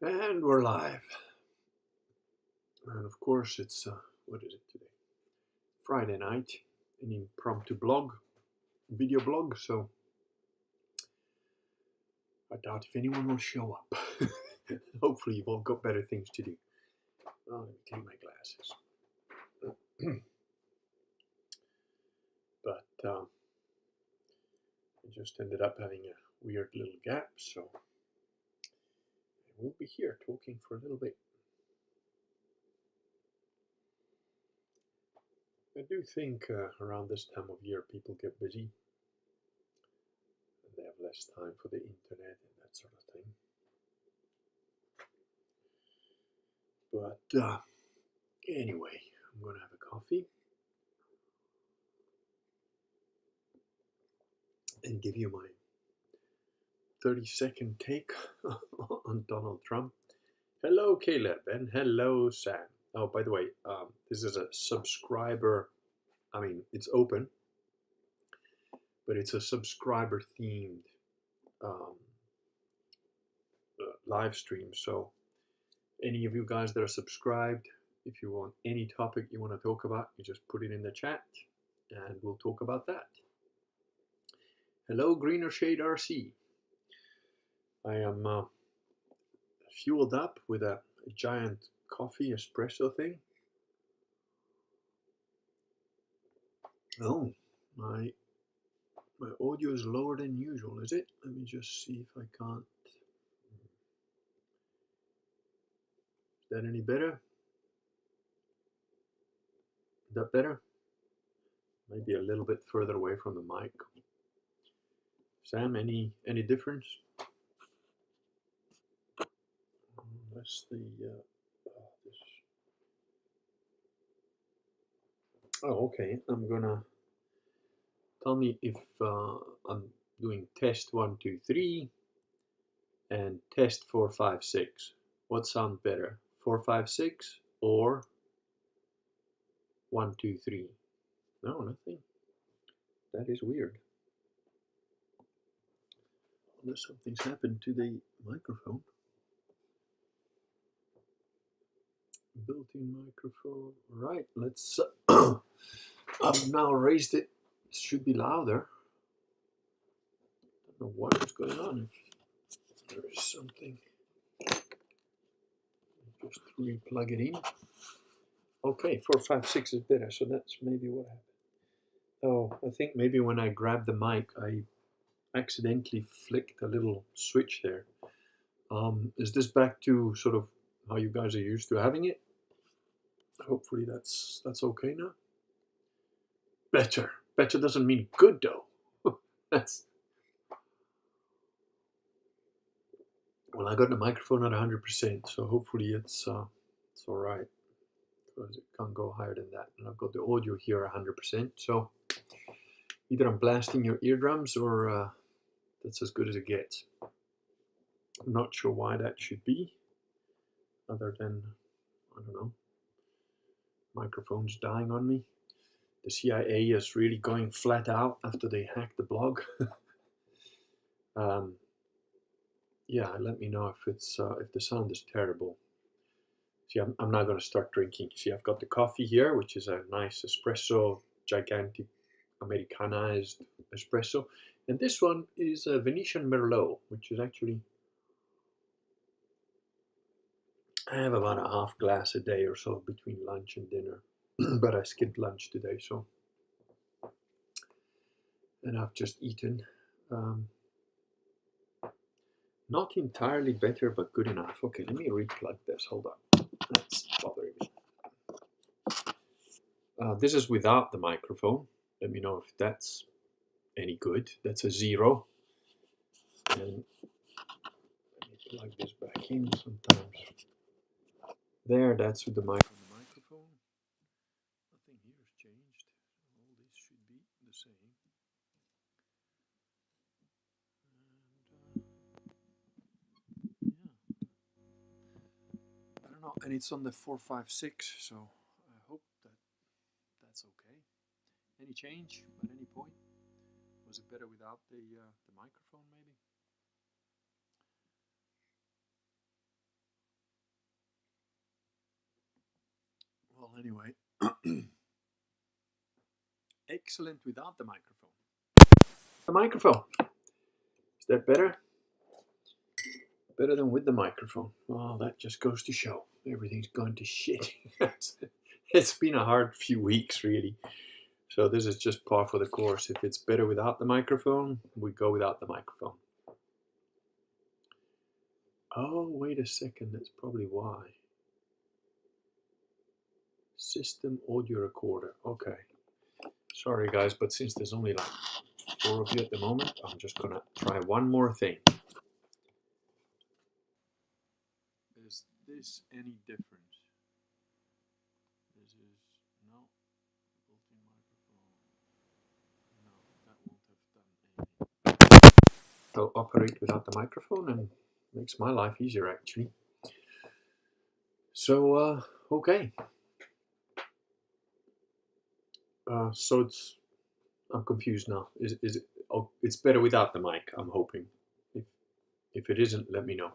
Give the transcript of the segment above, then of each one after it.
And we're live. And of course, it's, what is it today? Friday night, an impromptu blog, video blog. So I doubt if anyone will show up. Hopefully, you've all got better things to do. Oh, let me clean my glasses. But I just ended up having a weird little gap. So I will be here talking for a little bit. I do think around this time of year people get busy and they have less time for the internet and that sort of thing. But anyway, I'm going to have a coffee and give you my 30-second take on Donald Trump. Hello, Caleb, and hello, Sam. Oh, by the way, this is a subscriber. I mean, it's open, but it's a subscriber-themed live stream. So any of you guys that are subscribed, if you want any topic you want to talk about, you just put it in the chat, and we'll talk about that. Hello, Greener Shade RC. I am fueled up with a giant coffee espresso thing. Oh, my audio is lower than usual, is it? Let me just see if I can't. Is that any better? Is that better? Maybe a little bit further away from the mic. Sam, any difference? Unless the this. Oh, okay. I'm gonna tell me if I'm doing test 1, 2, 3 and test 4, 5, 6. What sounds better, 4, 5, 6 or 1, 2, 3? No, nothing. That is weird. Unless something's happened to the microphone. Built-in microphone. Right, let's. I've now raised it. It should be louder. I don't know what is going on. If there is something. Just re-plug it in. Okay, 4, 5, 6 is better. So that's maybe what happened. Oh, I think maybe when I grabbed the mic, I accidentally flicked a little switch there. Is this back to sort of how you guys are used to having it? Hopefully that's okay now. Better doesn't mean good though. That's well, I got the microphone at 100%, so hopefully it's all right, because it can't go higher than that. And I've got the audio here 100%, so either I'm blasting your eardrums or that's as good as it gets. I'm not sure why that should be, other than, I don't know, microphones dying on me. The CIA is really going flat out after they hacked the blog. Yeah, let me know if it's if the sound is terrible. See, I'm not going to start drinking. See, I've got the coffee here, which is a nice espresso, gigantic Americanized espresso, and this one is a Venetian Merlot, which is actually, I have about a half glass a day or so between lunch and dinner, but I skipped lunch today, so, and I've just eaten. Not entirely better, but good enough. Okay, let me replug this. Hold on. That's bothering me. This is without the microphone. Let me know if that's any good. That's a 0. And let me plug this back in sometimes. There, that's with the microphone. Nothing here has changed. All this should be the same. And yeah, I don't know. And it's on the 456, so I hope that's okay. Any change at any point? Was it better without the microphone, maybe? anyway, excellent without the microphone. The microphone. Is that better? Better than with the microphone. Well, that just goes to show everything's gone to shit. It's been a hard few weeks, really. So this is just par for the course. If it's better without the microphone, we go without the microphone. Oh, wait a second. That's probably why. System audio recorder. Okay. Sorry, guys, but since there's only like 4 of you at the moment, I'm just going to try one more thing. Is this any different? This is no built-in microphone. No, that won't have done anything. So operate without the microphone and makes my life easier actually. So okay. So I'm confused now. Is it? Oh, it's better without the mic. I'm hoping. If it isn't, let me know.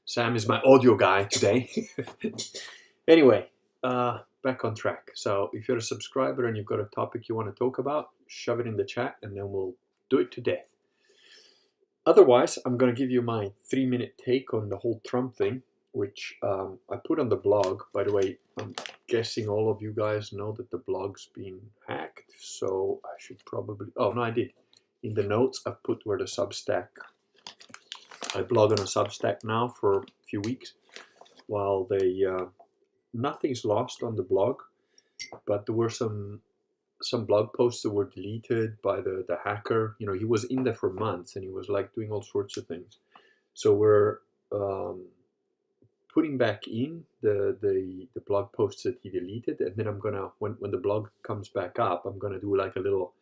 Sam is my audio guy today. Anyway, back on track. So if you're a subscriber and you've got a topic you want to talk about, shove it in the chat and then we'll do it to death. Otherwise, I'm going to give you my 3-minute take on the whole Trump thing, which I put on the blog. By the way, I'm guessing all of you guys know that the blog's been hacked. So I should probably... Oh, no, I did. In the notes, I've put where the Substack... I blog on a Substack now for a few weeks while they... nothing's lost on the blog, but there were some blog posts that were deleted by the hacker. You know, he was in there for months and he was like doing all sorts of things. So we're putting back in the blog posts that he deleted, and then I'm gonna, when the blog comes back up, I'm gonna do like a little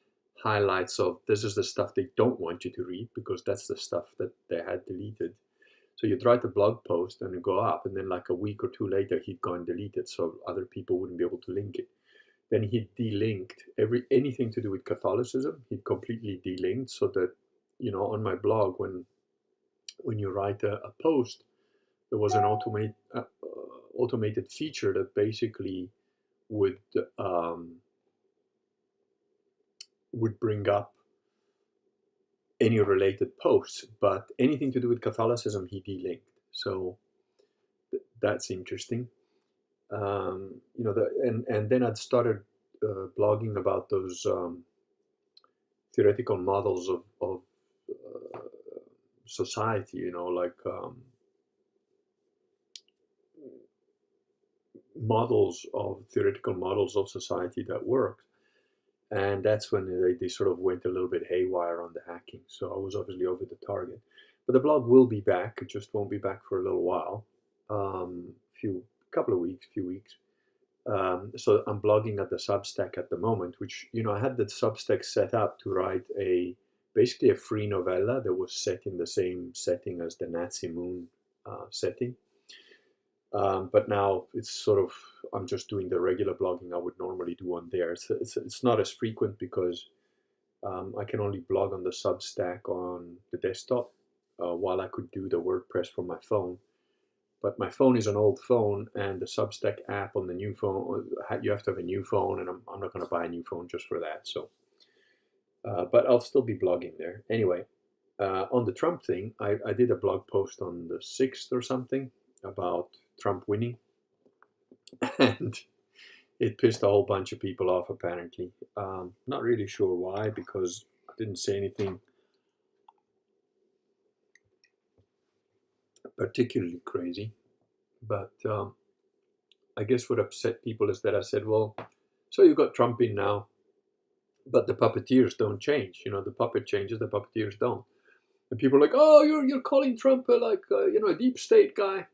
highlights of this is the stuff they don't want you to read because that's the stuff that they had deleted. So you'd write a blog post and it'd go up, and then like a week or two later he'd go and delete it so other people wouldn't be able to link it. Then he delinked anything to do with Catholicism. He completely delinked so that, you know, on my blog, when you write a post, there was an automated feature that basically would bring up any related posts, but anything to do with Catholicism he delinked. So that's interesting. You know, and then I'd started blogging about those theoretical models of society, you know, like theoretical models of society that work. And that's when they sort of went a little bit haywire on the hacking. So I was obviously over the target. But the blog will be back. It just won't be back for a little while. Few weeks. So I'm blogging at the Substack at the moment, which, you know, I had the Substack set up to write basically a free novella that was set in the same setting as the Nazi Moon setting. But now it's sort of, I'm just doing the regular blogging I would normally do on there. It's not as frequent because I can only blog on the Substack on the desktop while I could do the WordPress from my phone. But my phone is an old phone, and the Substack app on the new phone, you have to have a new phone, and I'm not going to buy a new phone just for that. So, but I'll still be blogging there. Anyway, on the Trump thing, I did a blog post on the 6th or something about Trump winning, and it pissed a whole bunch of people off apparently. Not really sure why, because I didn't say anything particularly crazy, but I guess what upset people is that I said, well, so you've got Trump in now, but the puppeteers don't change. You know, the puppet changes, the puppeteers don't. And people are like, oh, you're calling Trump a deep state guy.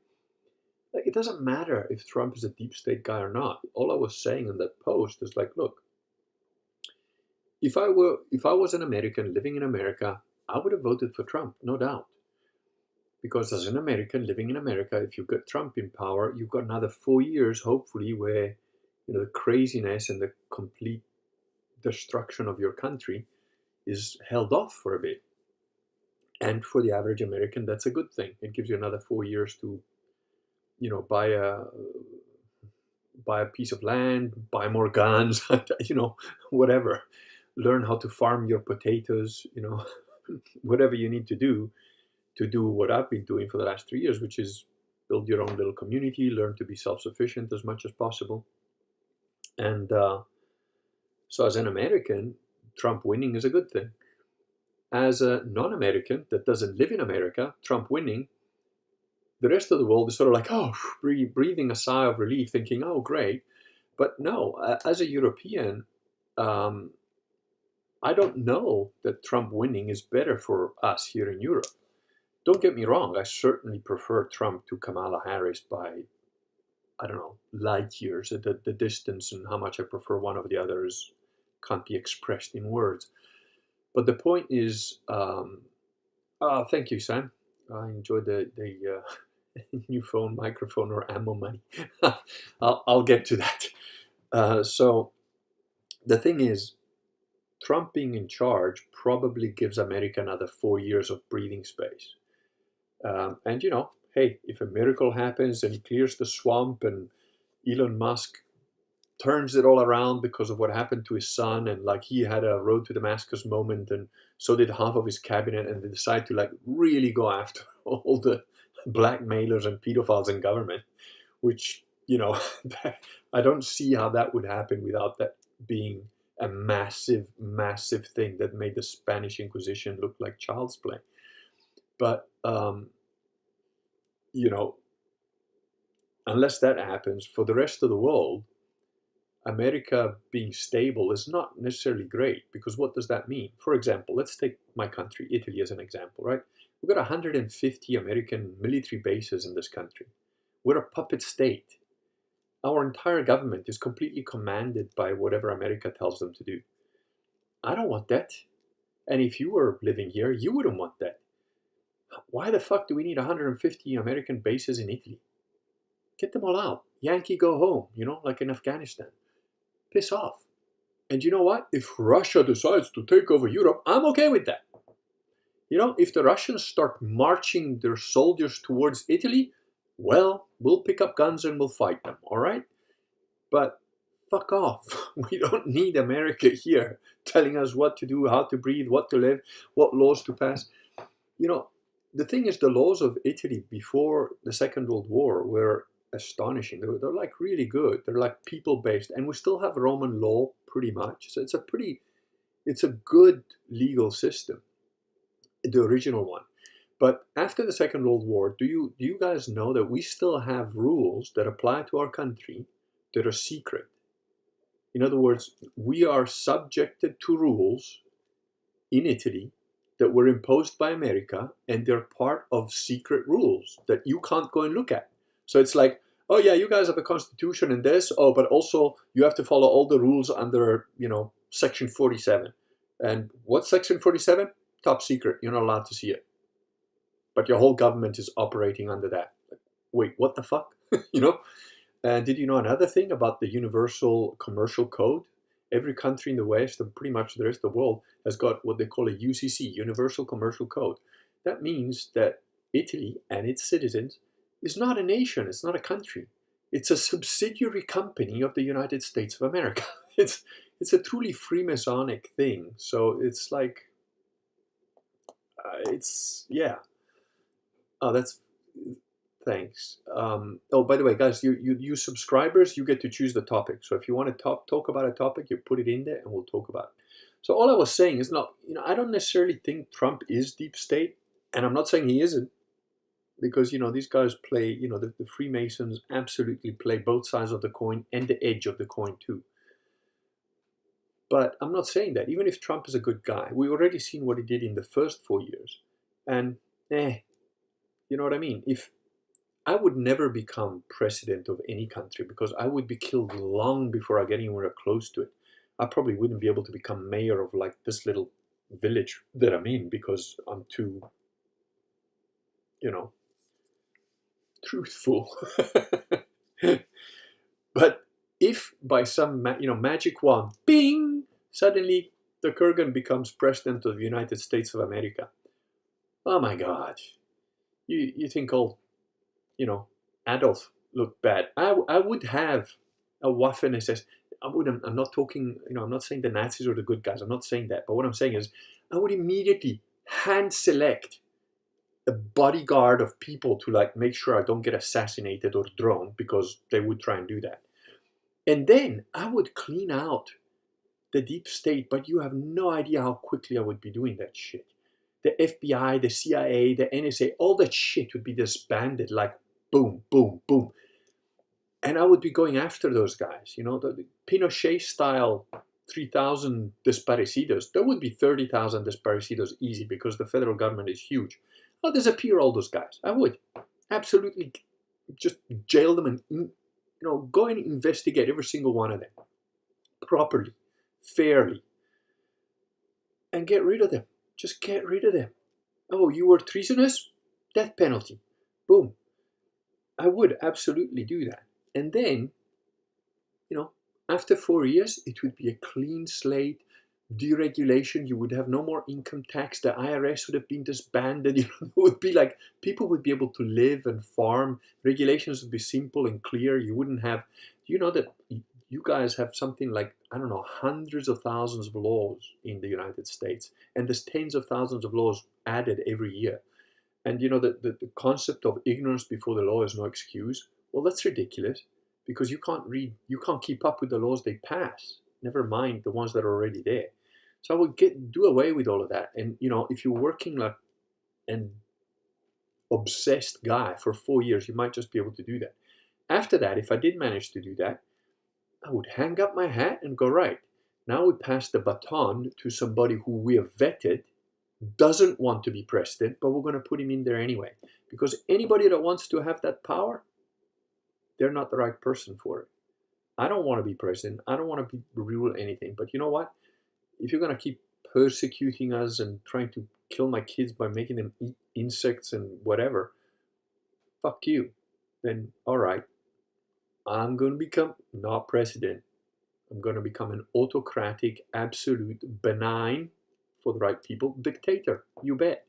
Like, it doesn't matter if Trump is a deep state guy or not. All I was saying in that post is like, look, if I was an American living in America, I would have voted for Trump, no doubt. Because as an American living in America, if you've got Trump in power, you've got another 4 years, hopefully, where, you know, the craziness and the complete destruction of your country is held off for a bit. And for the average American, that's a good thing. It gives you another 4 years to, you know, buy buy a piece of land, buy more guns, whatever. Learn how to farm your potatoes, whatever you need to do what I've been doing for the last 3 years, which is build your own little community, learn to be self-sufficient as much as possible. And so as an American, Trump winning is a good thing. As a non-American that doesn't live in America, Trump winning, the rest of the world is sort of like, oh, breathing a sigh of relief, thinking, oh, great. But no, as a European, I don't know that Trump winning is better for us here in Europe. Don't get me wrong, I certainly prefer Trump to Kamala Harris by, I don't know, light years. The distance and how much I prefer one over the others can't be expressed in words. But the point is, thank you, Sam. I enjoyed the new phone, microphone, or ammo money. I'll get to that. So the thing is, Trump being in charge probably gives America another 4 years of breathing space. And hey, if a miracle happens and he clears the swamp and Elon Musk turns it all around because of what happened to his son, and like he had a road to Damascus moment, and so did half of his cabinet, and they decide to like really go after all the blackmailers and pedophiles in government, which I don't see how that would happen without that being a massive, massive thing that made the Spanish Inquisition look like child's play. But unless that happens, for the rest of the world, America being stable is not necessarily great, because what does that mean? For example, let's take my country, Italy, as an example, right? We've got 150 American military bases in this country. We're a puppet state. Our entire government is completely commanded by whatever America tells them to do. I don't want that. And if you were living here, you wouldn't want that. Why the fuck do we need 150 American bases in Italy? Get them all out. Yankee go home, like in Afghanistan. Piss off. And you know what? If Russia decides to take over Europe, I'm okay with that. If the Russians start marching their soldiers towards Italy, well, we'll pick up guns and we'll fight them, all right? But fuck off. We don't need America here telling us what to do, how to breathe, what to live, what laws to pass. The thing is, the laws of Italy before the Second World War were astonishing. They're like really good. They're like people-based, and we still have Roman law pretty much. So it's a good legal system, the original one. But after the Second World War, do you guys know that we still have rules that apply to our country that are secret? In other words, we are subjected to rules in Italy that were imposed by America, and they're part of secret rules that you can't go and look at. So it's like, oh yeah, you guys have a constitution and this, but also you have to follow all the rules under, Section 47. And what's Section 47? Top secret. You're not allowed to see it. But your whole government is operating under that. Wait, what the fuck? And did you know another thing about the Universal Commercial Code? Every country in the West and pretty much the rest of the world has got what they call a UCC, Universal Commercial Code. That means that Italy and its citizens is not a nation, it's not a country. It's a subsidiary company of the United States of America. It's a truly Freemasonic thing. So it's like, yeah. Oh, that's, thanks. By the way, guys, you subscribers, you get to choose the topic. So if you want to talk about a topic, you put it in there and we'll talk about it. So all I was saying is not, I don't necessarily think Trump is deep state, and I'm not saying he isn't, because, these guys play, the Freemasons absolutely play both sides of the coin and the edge of the coin too. But I'm not saying that. Even if Trump is a good guy, we've already seen what he did in the first 4 years. And, you know what I mean? If I would never become president of any country, because I would be killed long before I get anywhere close to it. I probably wouldn't be able to become mayor of like this little village that I'm in, because I'm too, truthful. But if by some magic wand, bing, suddenly the Kurgan becomes president of the United States of America, oh my God, you think old Adolf looked bad. I would have a Waffen-SS. I'm not talking, I'm not saying the Nazis are the good guys. I'm not saying that. But what I'm saying is I would immediately hand select a bodyguard of people to like make sure I don't get assassinated or drowned, because they would try and do that. And then I would clean out the deep state, but you have no idea how quickly I would be doing that shit. The FBI, the CIA, the NSA, all that shit would be disbanded, like boom, boom, boom. And I would be going after those guys, the Pinochet style 3,000 desaparecidos. There would be 30,000 desaparecidos easy, because the federal government is huge. I'll disappear all those guys. I would absolutely just jail them and go and investigate every single one of them properly, fairly, and get rid of them. Just get rid of them. Oh, you were treasonous? Death penalty. Boom. I would absolutely do that. And then, after 4 years, it would be a clean slate, deregulation. You would have no more income tax. The IRS would have been disbanded. It would be like people would be able to live and farm. Regulations would be simple and clear. You wouldn't have, that you guys have something like, I don't know, hundreds of thousands of laws in the United States. And there's tens of thousands of laws added every year. And the concept of ignorance before the law is no excuse. Well, that's ridiculous, because you can't keep up with the laws they pass, never mind the ones that are already there. So I would do away with all of that. And if you're working like an obsessed guy for 4 years, you might just be able to do that. After that, if I did manage to do that, I would hang up my hat and go, right, now we pass the baton to somebody who we have vetted, doesn't want to be president, but we're going to put him in there anyway. Because anybody that wants to have that power, they're not the right person for it. I don't want to be president. I don't want to rule anything. But you know what? If you're going to keep persecuting us and trying to kill my kids by making them eat insects and whatever, fuck you. Then, all right, I'm going to become not president. I'm going to become an autocratic, absolute, benign, for the right people, dictator. You bet.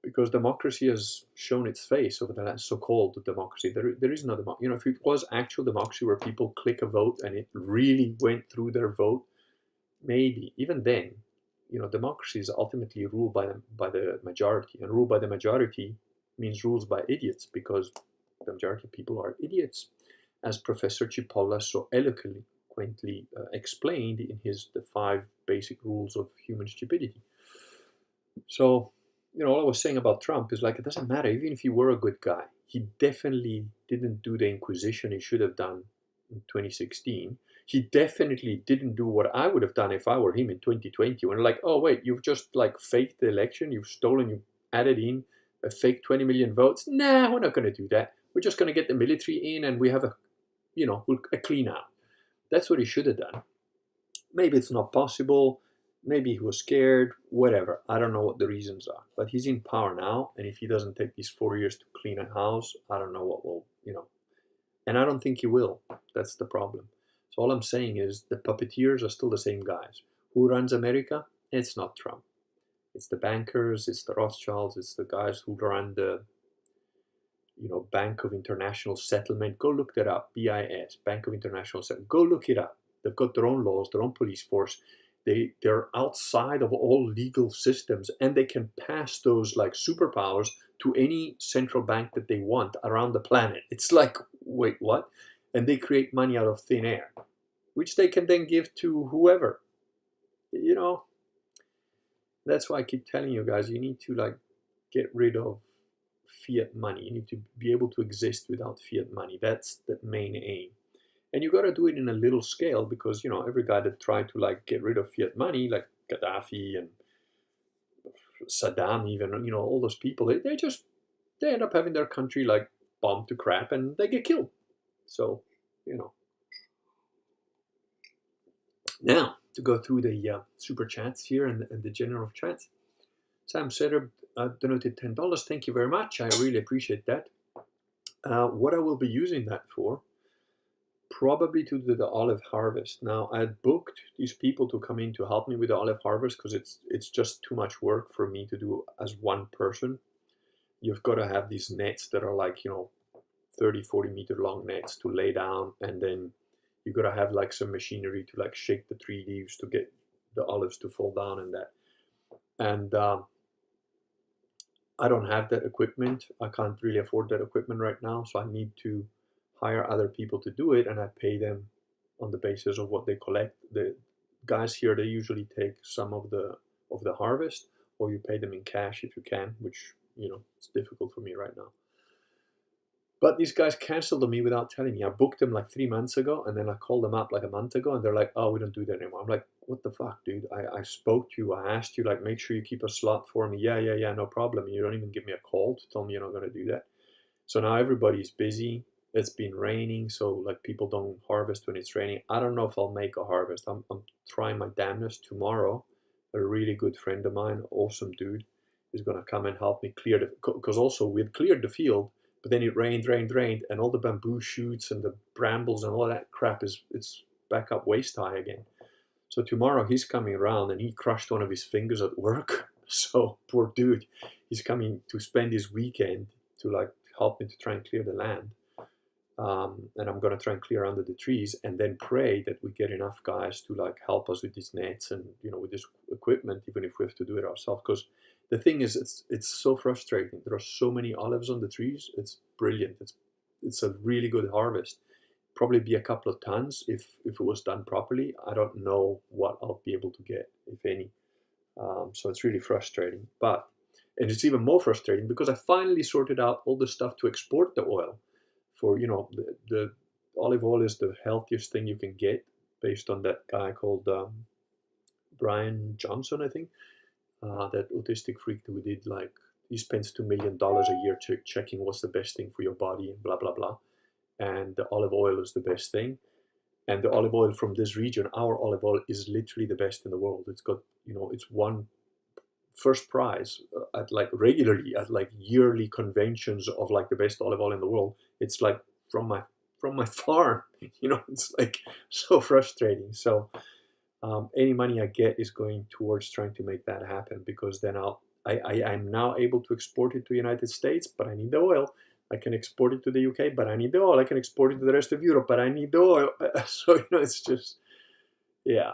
Because democracy has shown its face over the last so-called democracy. There is no democracy. If it was actual democracy where people click a vote and it really went through their vote, maybe. Even then, democracy is ultimately ruled by the majority. And ruled by the majority means rules by idiots, because the majority of people are idiots. As Professor Cipolla so eloquently explained in the 5 basic rules of human stupidity. So, all I was saying about Trump is like, it doesn't matter. Even if he were a good guy, he definitely didn't do the Inquisition he should have done in 2016. He definitely didn't do what I would have done if I were him in 2020. When like, oh wait, you've just like faked the election, you've stolen, you added in a fake 20 million votes. Nah, we're not going to do that. We're just going to get the military in, and we have a clean out. That's what he should have done. Maybe it's not possible. Maybe he was scared, whatever. I don't know what the reasons are. But he's in power now, and if he doesn't take these 4 years to clean a house, I don't know what will, And I don't think he will. That's the problem. So all I'm saying is the puppeteers are still the same guys. Who runs America? It's not Trump. It's the bankers, it's the Rothschilds, it's the guys who run the Bank of International Settlement. Go look that up. BIS, Bank of International Settlement. Go look it up. They've got their own laws, their own police force. They're outside of all legal systems, and they can pass those like superpowers to any central bank that they want around the planet. It's like, wait, what? And they create money out of thin air, which they can then give to whoever. That's why I keep telling you guys, you need to like get rid of fiat money. You need to be able to exist without fiat money. That's the main aim. And you got to do it in a little scale, because every guy that tried to like get rid of fiat money, like Gaddafi and Saddam, even all those people, they end up having their country like bombed to crap, and they get killed. So now to go through the super chats here and the general chats. Sam Setter donated $10. Thank you very much. I really appreciate that. What I will be using that for, probably to do the olive harvest. Now, I had booked these people to come in to help me with the olive harvest, because it's just too much work for me to do as one person. You've got to have these nets that are like 30-40 meter long nets to lay down, and then you got to have like some machinery to like shake the tree leaves to get the olives to fall down and that. And I don't have that equipment. I can't really afford that equipment right now, so I need to hire other people to do it, and I pay them on the basis of what they collect. The guys here, they usually take some of the harvest, or you pay them in cash if you can, which it's difficult for me right now. But these guys canceled on me without telling me. I booked them like 3 months ago, and then I called them up like a month ago, and they're like, "Oh, we don't do that anymore." I'm like, "What the fuck, dude? I spoke to you. I asked you, like, make sure you keep a slot for me." Yeah, yeah, yeah, no problem. And you don't even give me a call to tell me you're not going to do that. So now everybody's busy. It's been raining, so like people don't harvest when it's raining. I don't know if I'll make a harvest. I'm trying my damnedest tomorrow. A really good friend of mine, awesome dude, is going to come and help me clear the, because also we'd cleared the field, but then it rained, and all the bamboo shoots and the brambles and all that crap it's back up waist high again. So tomorrow he's coming around, and he crushed one of his fingers at work. So poor dude, he's coming to spend his weekend to like help me to try and clear the land. And I'm going to try and clear under the trees, and then pray that we get enough guys to like help us with these nets and with this equipment, even if we have to do it ourselves. Because the thing is, it's so frustrating. There are so many olives on the trees. It's brilliant. It's a really good harvest. Probably be a couple of tons if it was done properly. I don't know what I'll be able to get, if any. So it's really frustrating. And it's even more frustrating because I finally sorted out all the stuff to export the oil. For the olive oil is the healthiest thing you can get, based on that guy called Brian Johnson, I think, that autistic freak who did like he spends $2 million a year checking what's the best thing for your body and blah blah blah, and the olive oil is the best thing. And the olive oil from this region, our olive oil, is literally the best in the world. It's got it's won first prize at like regularly at like yearly conventions of like the best olive oil in the world. It's like from my farm. It's like so frustrating. So any money I get is going towards trying to make that happen, because then I'm now able to export it to the United States, but I need the oil. I can export it to the UK, but I need the oil. I can export it to the rest of Europe, but I need the oil. So it's just, yeah.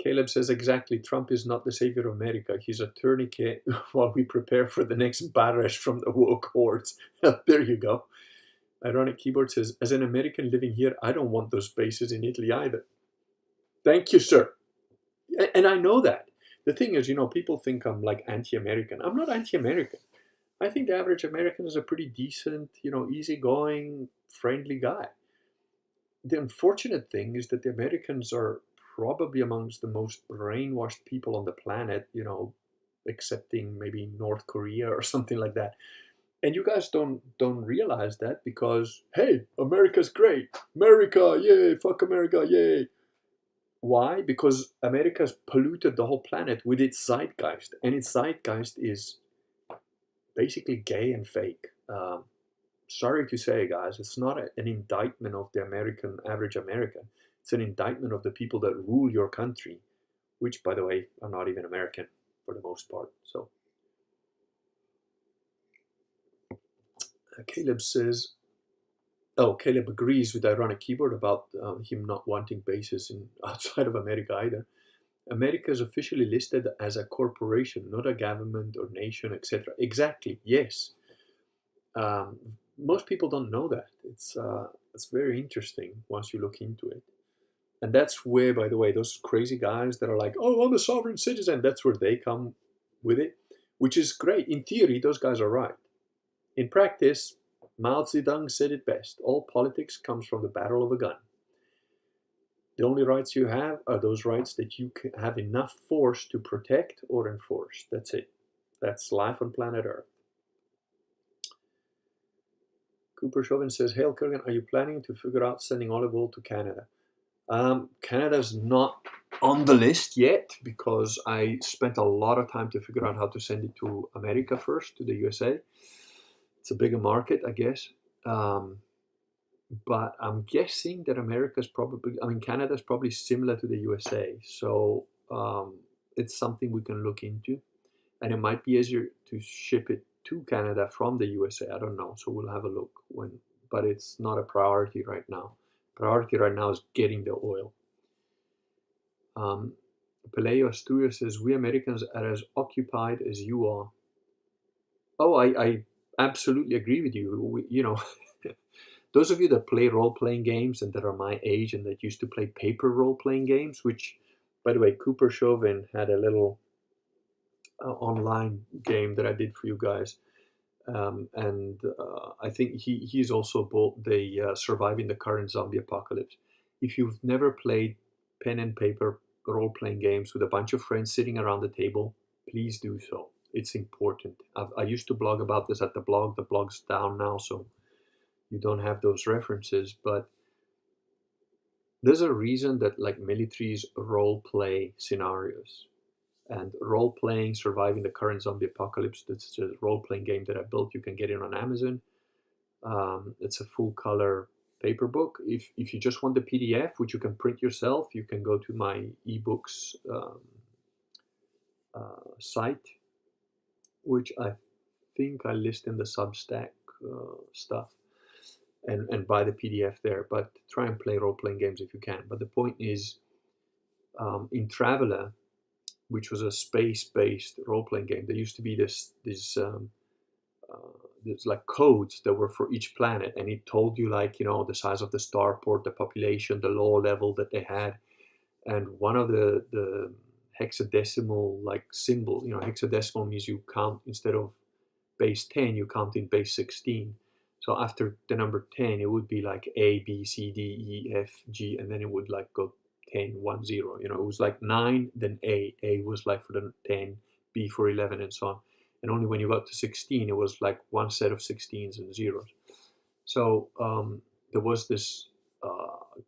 Caleb says, exactly, Trump is not the savior of America. He's a tourniquet while we prepare for the next barrage from the woke hordes. There you go. Ironic Keyboard says, as an American living here, I don't want those bases in Italy either. Thank you, sir. And I know that. The thing is, people think I'm like anti-American. I'm not anti-American. I think the average American is a pretty decent, easygoing, friendly guy. The unfortunate thing is that the Americans are probably amongst the most brainwashed people on the planet, excepting maybe North Korea or something like that. And you guys don't realize that, because, hey, America's great. America, yay, fuck America, yay. Why? Because America's polluted the whole planet with its zeitgeist. And its zeitgeist is basically gay and fake. Sorry to say, guys, it's not an indictment of the average American. It's an indictment of the people that rule your country, which, by the way, are not even American for the most part. So, Caleb says, Caleb agrees with Ironic Keyboard about him not wanting bases outside of America either. America is officially listed as a corporation, not a government or nation, etc. Exactly, yes. Most people don't know that. It's very interesting once you look into it. And that's where, by the way, those crazy guys that are like, oh, I'm a sovereign citizen, that's where they come with it, which is great. In theory, those guys are right. In practice, Mao Zedong said it best. All politics comes from the barrel of a gun. The only rights you have are those rights that you have enough force to protect or enforce. That's it. That's life on planet Earth. Cooper Chauvin says, Hail Kurgan, are you planning to figure out sending olive oil to Canada? Canada's not on the list yet, because I spent a lot of time to figure out how to send it to America first, to the USA. It's a bigger market, I guess. But I'm guessing that Canada's probably similar to the USA. So it's something we can look into. And it might be easier to ship it to Canada from the USA. I don't know. So we'll have a look but it's not a priority right now. Priority right now is getting the oil. Peleo Asturias says, we Americans are as occupied as you are. Oh, I absolutely agree with you. Those of you that play role-playing games and that are my age and that used to play paper role-playing games, which, by the way, Cooper Chauvin had a little online game that I did for you guys. And I think he's also bought the Surviving the Current Zombie Apocalypse. If you've never played pen and paper role-playing games with a bunch of friends sitting around the table, please do so. It's important. I used to blog about this at the blog. The blog's down now, so you don't have those references. But there's a reason that like militaries role-play scenarios. And role-playing Surviving the Current Zombie Apocalypse, that's a role-playing game that I built. You can get it on Amazon. It's a full-color paper book. If you just want the PDF, which you can print yourself, you can go to my ebooks site, which I think I list in the Substack stuff, and buy the PDF there. But try and play role-playing games if you can. But the point is, in Traveller, which was a space-based role-playing game, there used to be there's like codes that were for each planet, and it told you like the size of the starport, the population, the law level that they had, and one of the hexadecimal like symbol. Hexadecimal means you count instead of base 10, you count in base 16. So after the number 10, it would be like A, B, C, D, E, F, G, and then it would like go 10, 1, 0. It was like 9, then A. A was like for the 10, B for 11, and so on. And only when you got to 16, it was like one set of 16s and zeros. So there was this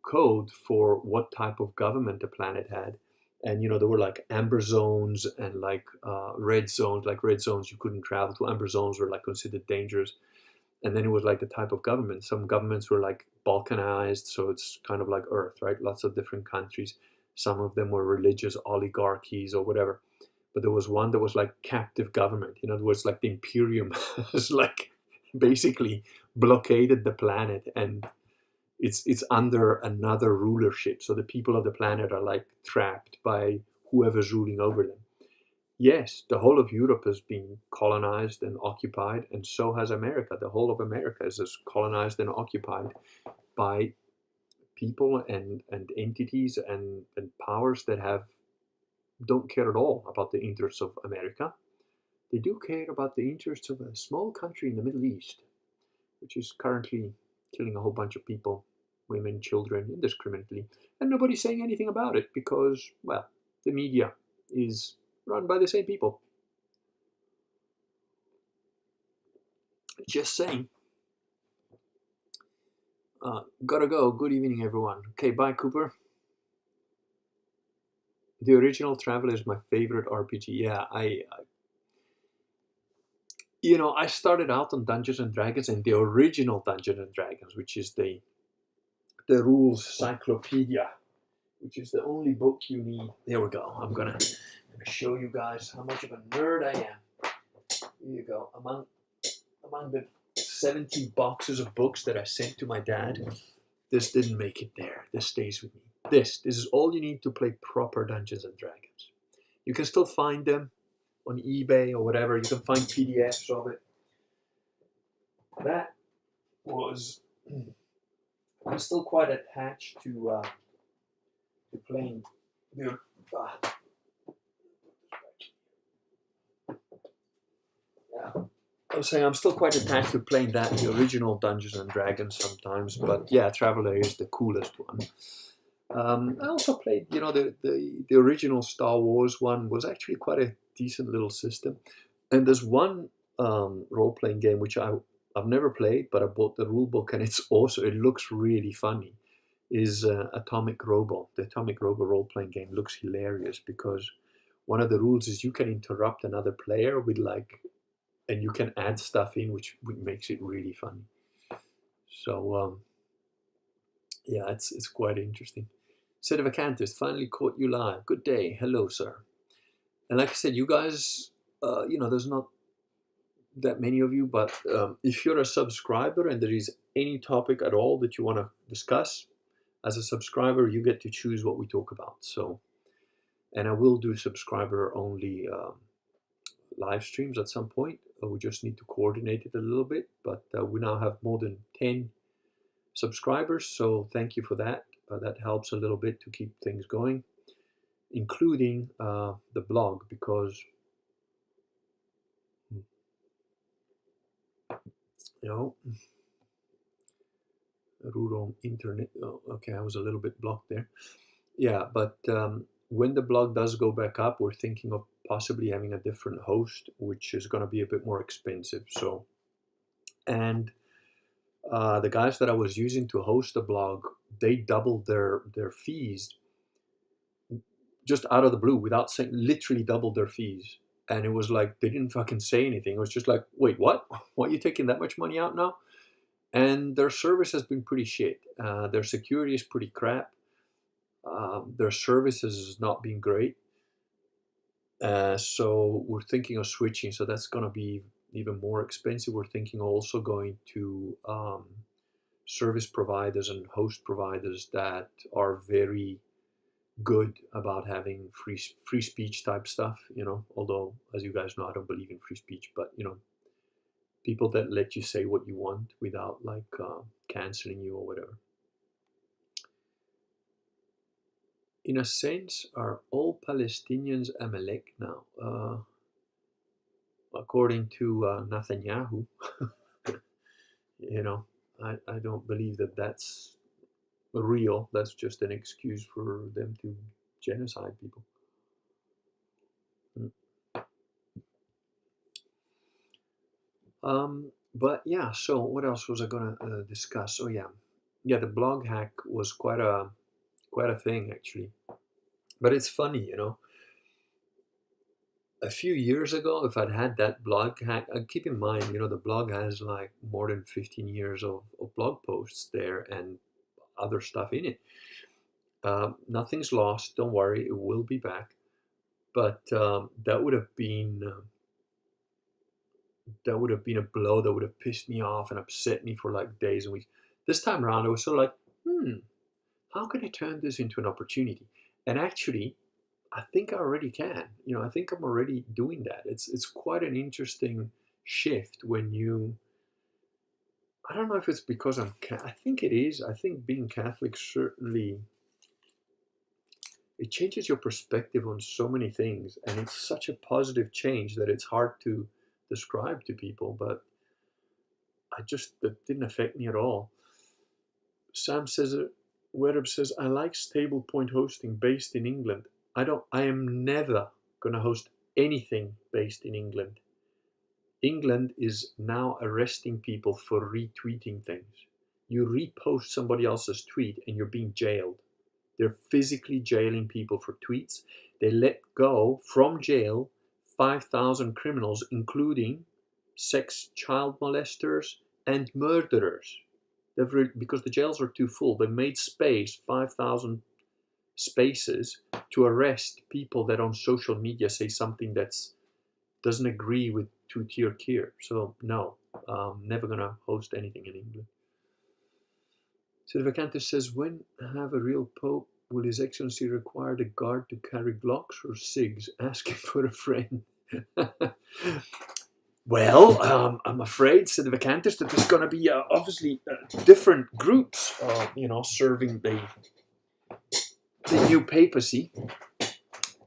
code for what type of government the planet had. And there were like amber zones and like red zones. Like red zones you couldn't travel to. Amber zones were like considered dangerous. And then it was like the type of government. Some governments were like balkanized, so it's kind of like Earth, right? Lots of different countries. Some of them were religious oligarchies or whatever. But there was one that was like captive government. In other words, like the Imperium was like basically blockaded the planet, and it's under another rulership. So the people of the planet are like trapped by whoever's ruling over them. Yes, the whole of Europe has been colonized and occupied, and so has America. The whole of America is colonized and occupied by people and entities and powers that don't care at all about the interests of America. They do care about the interests of a small country in the Middle East, which is currently killing a whole bunch of people, women, children, indiscriminately. And nobody's saying anything about it because, well, the media is run by the same people. Just saying. Gotta go. Good evening, everyone. Okay, bye, Cooper. The original Traveler is my favorite RPG. Yeah, I started out on Dungeons and Dragons, and the original Dungeons and Dragons, which is the rules cyclopedia, which is the only book you need. There we go. I'm gonna show you guys how much of a nerd I am. Here you go. Among the 70 boxes of books that I sent to my dad, this didn't make it there. This stays with me. This is all you need to play proper Dungeons and Dragons. You can still find them on eBay or whatever. You can find PDFs of it. That was... I'm still quite attached to playing. Yeah. I was saying I'm still quite attached to playing the original Dungeons and Dragons sometimes, but yeah, Traveller is the coolest one. I also played, the original Star Wars one was actually quite a decent little system. And there's one role-playing game which I've never played, but I bought the rule book, and it's awesome. It looks really funny. Is Atomic Robo. The Atomic Robo role-playing game looks hilarious because one of the rules is you can interrupt another player with and you can add stuff in, which makes it really funny. So yeah, it's quite interesting. Sedevacantist, finally caught you live. Good day. Hello, sir. And like I said, you guys, there's not that many of you, but if you're a subscriber and there is any topic at all that you want to discuss, as a subscriber, you get to choose what we talk about. So, and I will do subscriber only live streams at some point. We just need to coordinate it a little bit, but we now have more than 10 subscribers, so thank you for that. That helps a little bit to keep things going, including the blog, because you know, rural internet. Oh, okay, I was a little bit blocked there. Yeah, but when the blog does go back up, we're thinking of possibly having a different host, which is going to be a bit more expensive. So, and the guys that I was using to host the blog, they doubled their fees just out of the blue without saying, literally doubled their fees. And it was like they didn't fucking say anything. It was just like, wait, what? Why are you taking that much money out now? And their service has been pretty shit. Their security is pretty crap. Their service has not been great. So we're thinking of switching. So that's going to be even more expensive. We're thinking also going to service providers and host providers that are very good about having free speech type stuff, you know, although as you guys know, I don't believe in free speech, but you know, people that let you say what you want without like canceling you or whatever. In a sense, are all Palestinians Amalek now? According to Netanyahu, you know, I don't believe that that's real. That's just an excuse for them to genocide people. But yeah, so what else was I gonna discuss? Oh yeah, the blog hack was quite a thing actually. But it's funny, you know. A few years ago, if I'd had that blog hack, keep in mind, you know, the blog has like more than 15 years of blog posts there and other stuff in it. Nothing's lost. Don't worry, it will be back. But that would have been a blow that would have pissed me off and upset me for like days and weeks. This time around, I was sort of like, how can I turn this into an opportunity? And actually, I think I already can. You know, I think I'm already doing that. It's quite an interesting shift when you. I don't know if it's because I think it is. I think being Catholic certainly it changes your perspective on so many things, and it's such a positive change that it's hard to describe to people. But that didn't affect me at all. Sam says, Wereb says, I like stable point hosting based in England. I am never going to host anything based in England. England is now arresting people for retweeting things. You repost somebody else's tweet and you're being jailed. They're physically jailing people for tweets. They let go from jail 5,000 criminals, including sex child molesters and murderers. Because the jails are too full, they made space, 5,000 spaces, to arrest people that on social media say something that doesn't agree with two-tier care. So no, never gonna host anything in England. Silvacantus says, when have a real pope, will His Excellency require the guard to carry Glocks or SIGs? Asking for a friend. Well, I'm afraid, said the Vacantis, that there's going to be obviously different groups, you know, serving the new papacy.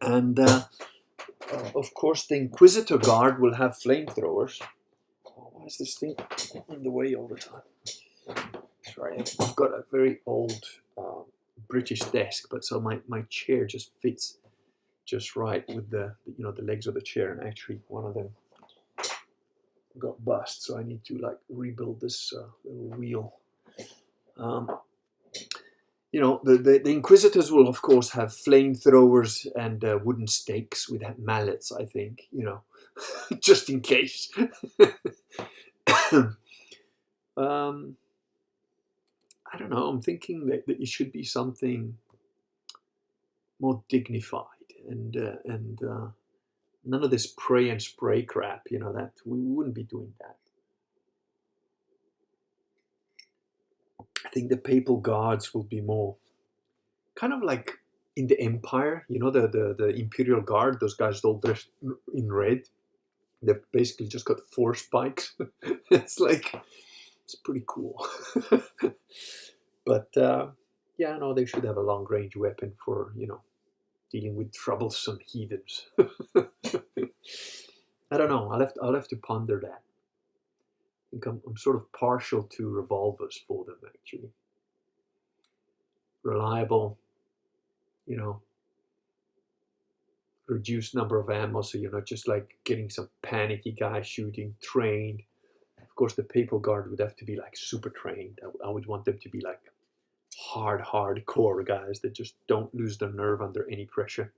And, of course, the Inquisitor Guard will have flamethrowers. Oh, why is this thing in the way all the time? Sorry, I've got a very old British desk, but so my chair just fits just right with the legs of the chair, and actually one of them got bust, so I need to like rebuild this little wheel. You know, the Inquisitors will of course have flamethrowers and wooden stakes with mallets, I think, you know, just in case. I don't know, I'm thinking that it should be something more dignified and none of this pray and spray crap, you know, that we wouldn't be doing that. I think the papal guards will be more kind of like in the Empire, you know, the Imperial Guard, those guys all dressed in red. They've basically just got 4 spikes. It's like, it's pretty cool. But yeah, no, they should have a long range weapon for, you know, dealing with troublesome heathens. I don't know. I'll have to ponder that. I think I'm sort of partial to revolvers for them, actually. Reliable, you know, reduced number of ammo, so you're not just like getting some panicky guy shooting, trained. Of course, the Papal Guard would have to be like super trained. I would want them to be like hardcore guys that just don't lose their nerve under any pressure.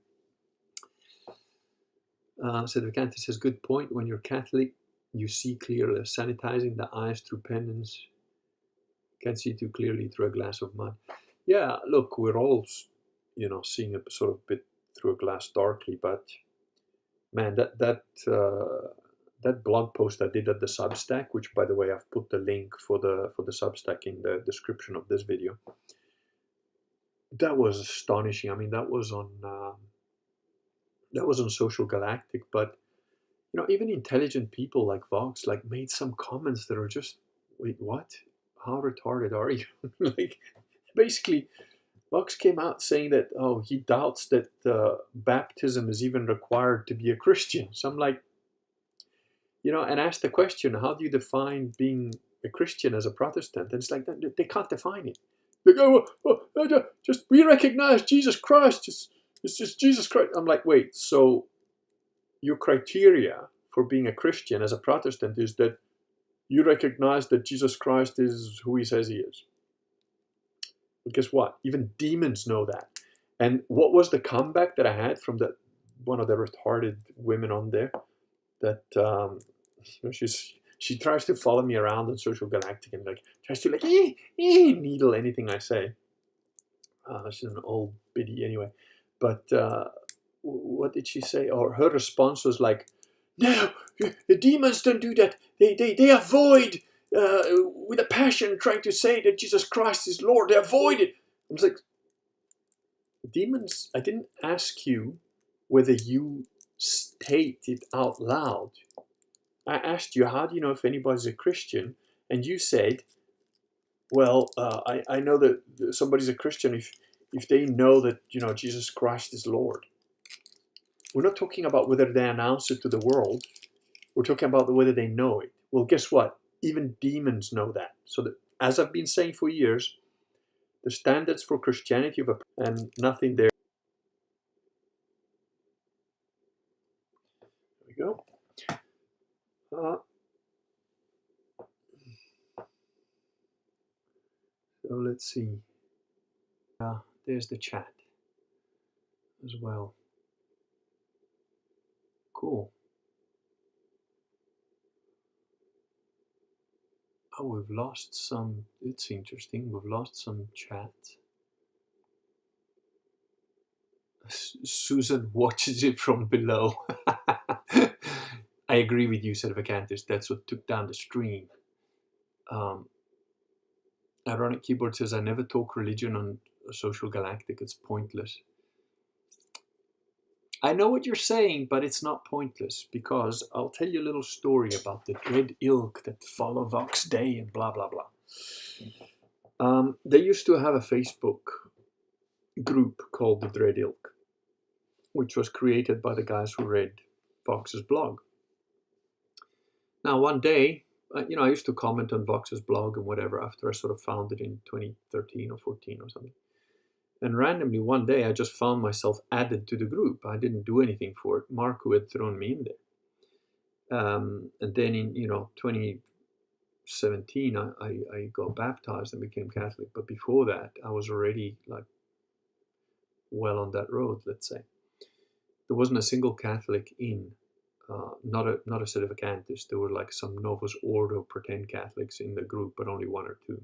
Sedvacantis says, good point. When you're Catholic, you see clearly. Sanitizing the eyes through penance. Can't see too clearly through a glass of mud. Yeah, look, we're all, you know, seeing a sort of bit through a glass darkly, but man, that blog post I did at the Substack, which by the way I've put the link for the Substack in the description of this video. That was astonishing. I mean, that was on Social Galactic, but you know, even intelligent people like Vox like made some comments that are just, wait, what? How retarded are you? Like, basically, Vox came out saying that, oh, he doubts that baptism is even required to be a Christian. So I'm like, you know, and asked the question, how do you define being a Christian as a Protestant? And it's like, they can't define it. They go, just we recognize Jesus Christ. It's just Jesus Christ. I'm like, wait, so your criteria for being a Christian as a Protestant is that you recognize that Jesus Christ is who he says he is. But guess what? Even demons know that. And what was the comeback that I had from one of the retarded women on there? That you know, she tries to follow me around on Social Galactic and like tries to like needle anything I say. She's an old biddy anyway. But what did she say? Or her response was like, no, the demons don't do that. They avoid with a passion trying to say that Jesus Christ is Lord. They avoid it. I was like, demons, I didn't ask you whether you state it out loud. I asked you, how do you know if anybody's a Christian? And you said, well, I know that somebody's a Christian if they know that, you know, Jesus Christ is Lord. We're not talking about whether they announce it to the world. We're talking about whether they know it. Well, guess what? Even demons know that. So that, as I've been saying for years, the standards for Christianity and nothing there. There we go. So let's see. There's the chat as well. Cool. Oh, we've lost some. It's interesting. We've lost some chat. Susan watches it from below. I agree with you, Servacantis. That's what took down the stream. Ironic Keyboard says, I never talk religion on Social Galactic. It's pointless. I know what you're saying, but it's not pointless, because I'll tell you a little story about the dread ilk that follow Vox Day and blah, blah, blah. They used to have a Facebook group called the Dread Ilk, which was created by the guys who read Vox's blog. Now, one day, you know, I used to comment on Vox's blog and whatever after I sort of found it in 2013 or 14 or something. And randomly one day I just found myself added to the group. I didn't do anything for it. Marco had thrown me in there. And then in, you know, 2017, I got baptized and became Catholic. But before that, I was already like well on that road, let's say. There wasn't a single Catholic in, not a Sedvacantis. There were like some Novus Ordo pretend Catholics in the group, but only 1 or 2.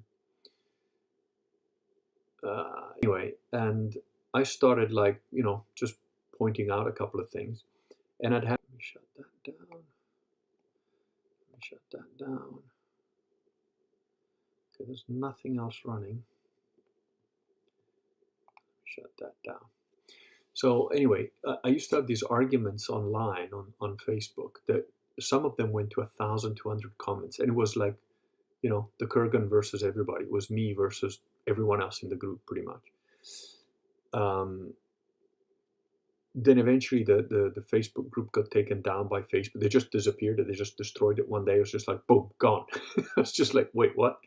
Anyway, and I started like, you know, just pointing out a couple of things, and I'd have to shut that down. Shut that down. Okay, there's nothing else running. shut that down. So anyway, I used to have these arguments online on Facebook that some of them went to 1,200 comments, and it was like, you know, the Kurgan versus everybody. It was me versus everyone else in the group, pretty much. Then eventually the Facebook group got taken down by Facebook. They just disappeared. They just destroyed it one day. It was just like, boom, gone. It's just like, wait, what?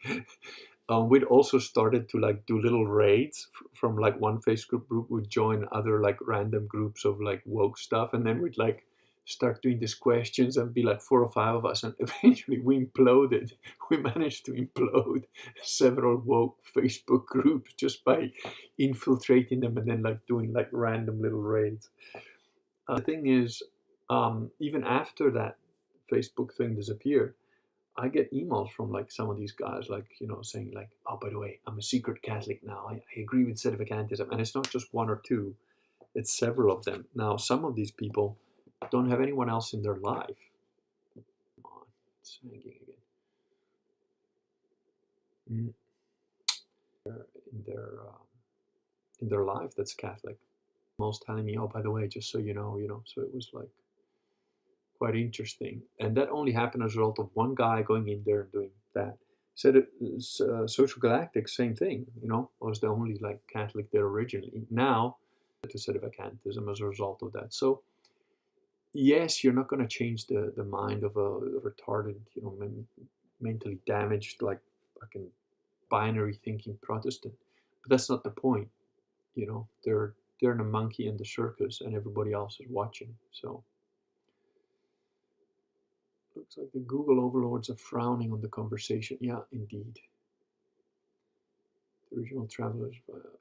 We'd also started to like do little raids from like one Facebook group. We'd join other like random groups of like woke stuff, and then we'd like start doing these questions and be like 4 or 5 of us, and eventually we imploded. We managed to implode several woke Facebook groups just by infiltrating them and then like doing like random little raids. The thing is, even after that Facebook thing disappeared, I get emails from like some of these guys, like, you know, saying like, oh, by the way, I'm a secret Catholic now. I agree with sedevacantism. And it's not just one or two, it's several of them. Now, some of these people don't have anyone else in their life. Come on, it's hanging again. In their life that's Catholic. Most telling me, oh, by the way, just so you know, so it was like quite interesting. And that only happened as a result of one guy going in there and doing that. Said it, Social Galactic, same thing, you know, was the only like Catholic there originally. Now, to sedevacantism as a result of that. So, yes, you're not going to change the mind of a retarded, you know, mentally damaged, like fucking binary thinking Protestant. But that's not the point, you know. They're in a monkey in the circus, and everybody else is watching. So. Looks like the Google overlords are frowning on the conversation. Yeah, indeed. The original travelers,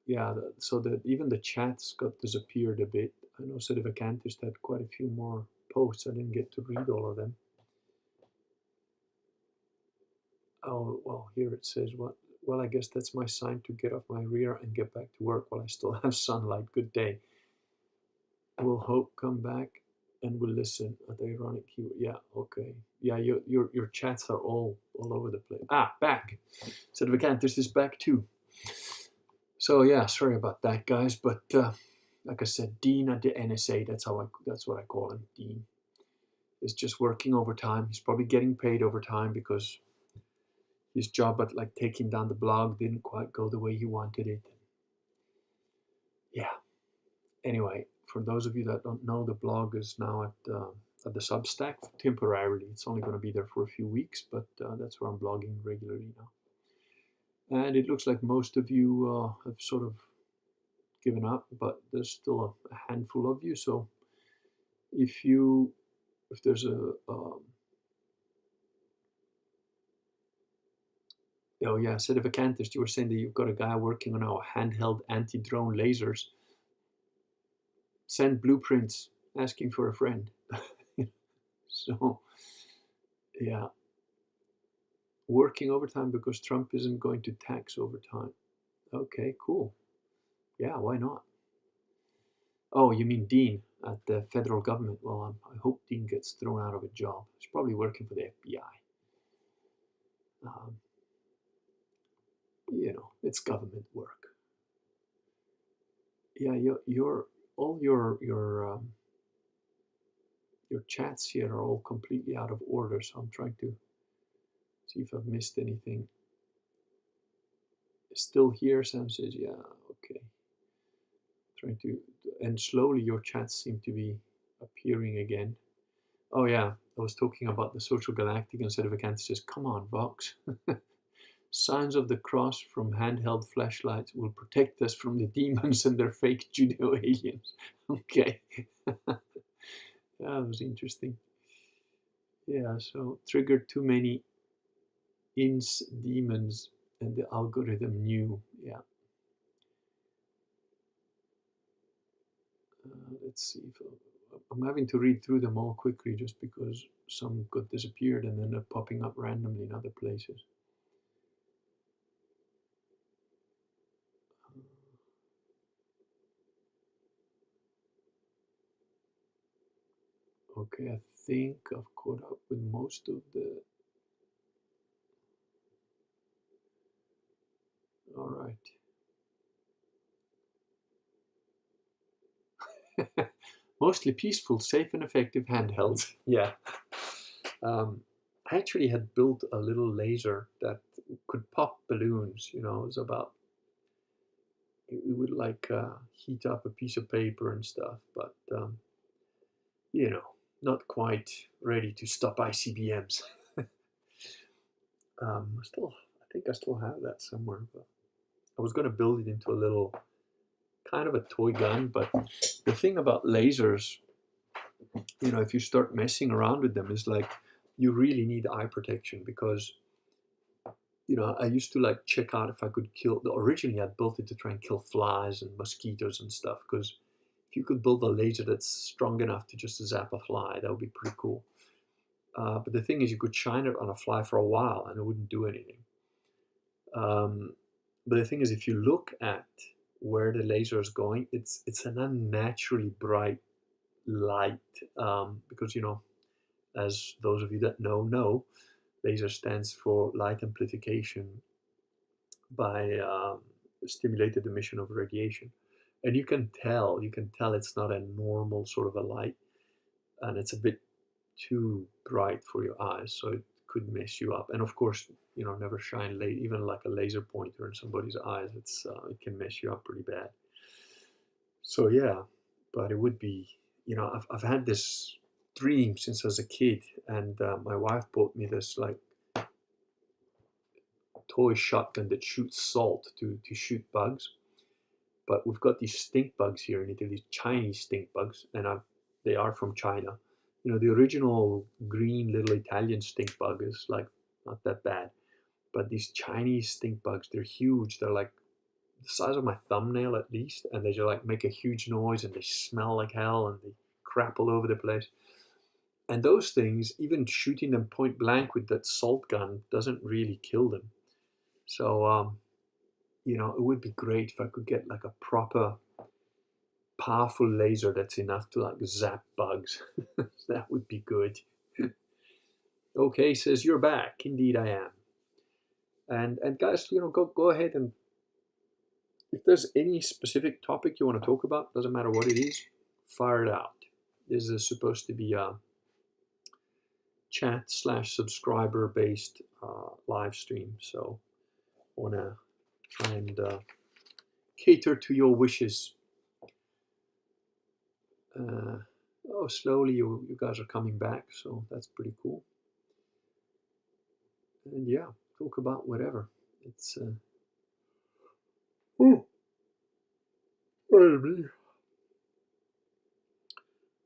yeah. So that even the chats got disappeared a bit. I know Sedevacantist had quite a few more posts. I didn't get to read all of them. Oh well, here it says what. Well, I guess that's my sign to get off my rear and get back to work while I still have sunlight. Good day. Will Hope come back and will listen at the ironic keyword? Yeah, okay. Yeah, your chats are all over the place. Ah, back. So the Vacantist is back too. So yeah, sorry about that, guys. But like I said, Dean at the NSA. That's what I call him. Dean is just working overtime. He's probably getting paid overtime because his job at like taking down the blog didn't quite go the way he wanted it. Yeah. Anyway, for those of you that don't know, the blog is now at the Substack temporarily. It's only going to be there for a few weeks, but that's where I'm blogging regularly now. And it looks like most of you have sort of given up, but there's still a handful of you. So if there's oh yeah, Sedevacantist, you were saying that you've got a guy working on our handheld anti-drone lasers. Send blueprints, asking for a friend. So yeah, working overtime because Trump isn't going to tax overtime. Okay, cool. Yeah, why not? Oh, you mean Dean at the federal government? Well, I hope Dean gets thrown out of a job. He's probably working for the FBI. You know, it's government work. Yeah, all your chats here are all completely out of order. So I'm trying to see if I've missed anything. Still here, Sam says. Yeah, okay. Trying to, and slowly your chats seem to be appearing again. Oh yeah, I was talking about the Social Galactic instead of a cancer. Says, come on, Vox. Signs of the cross from handheld flashlights will protect us from the demons and their fake Judeo-aliens. Okay. That was interesting. Yeah, so triggered too many ins demons and the algorithm knew. Yeah. Let's see if I'm having to read through them all quickly just because some got disappeared and then they're popping up randomly in other places. Okay, I think I've caught up with most of the. All right. Mostly peaceful, safe, and effective handhelds. Yeah. I actually had built a little laser that could pop balloons. You know, it was about, it would like heat up a piece of paper and stuff, but you know, not quite ready to stop ICBMs. I think I still have that somewhere, but I was going to build it into a little kind of a toy gun. But the thing about lasers, you know, if you start messing around with them, is like you really need eye protection because, you know, I used to like check out if I could kill. Originally, I built it to try and kill flies and mosquitoes and stuff because if you could build a laser that's strong enough to just zap a fly, that would be pretty cool. But the thing is, you could shine it on a fly for a while and it wouldn't do anything. Um, but the thing is, if you look at where the laser is going, it's an unnaturally bright light because, you know, as those of you that know, laser stands for light amplification by stimulated emission of radiation, and you can tell it's not a normal sort of a light, and it's a bit too bright for your eyes, so it could mess you up. And of course, you know, never shine late, even like a laser pointer in somebody's eyes. It can mess you up pretty bad. So yeah, but it would be, you know, I've had this dream since I was a kid, and my wife bought me this like toy shotgun that shoots salt to shoot bugs. But we've got these stink bugs here in Italy, Chinese stink bugs, and they are from China. You know, the original green little Italian stink bug is like not that bad, but these Chinese stink bugs, they're huge. They're like the size of my thumbnail at least, and they just like make a huge noise and they smell like hell and they crap all over the place. And those things, even shooting them point blank with that salt gun doesn't really kill them. So, you know, it would be great if I could get like a proper powerful laser that's enough to like zap bugs. That would be good. Okay, says you're back. Indeed, I am. And guys, you know, go ahead, and if there's any specific topic you want to talk about, doesn't matter what it is, fire it out. This is supposed to be a chat/subscriber based live stream, so I want to try and cater to your wishes. Oh, slowly you guys are coming back, so that's pretty cool. And yeah, talk about whatever. It's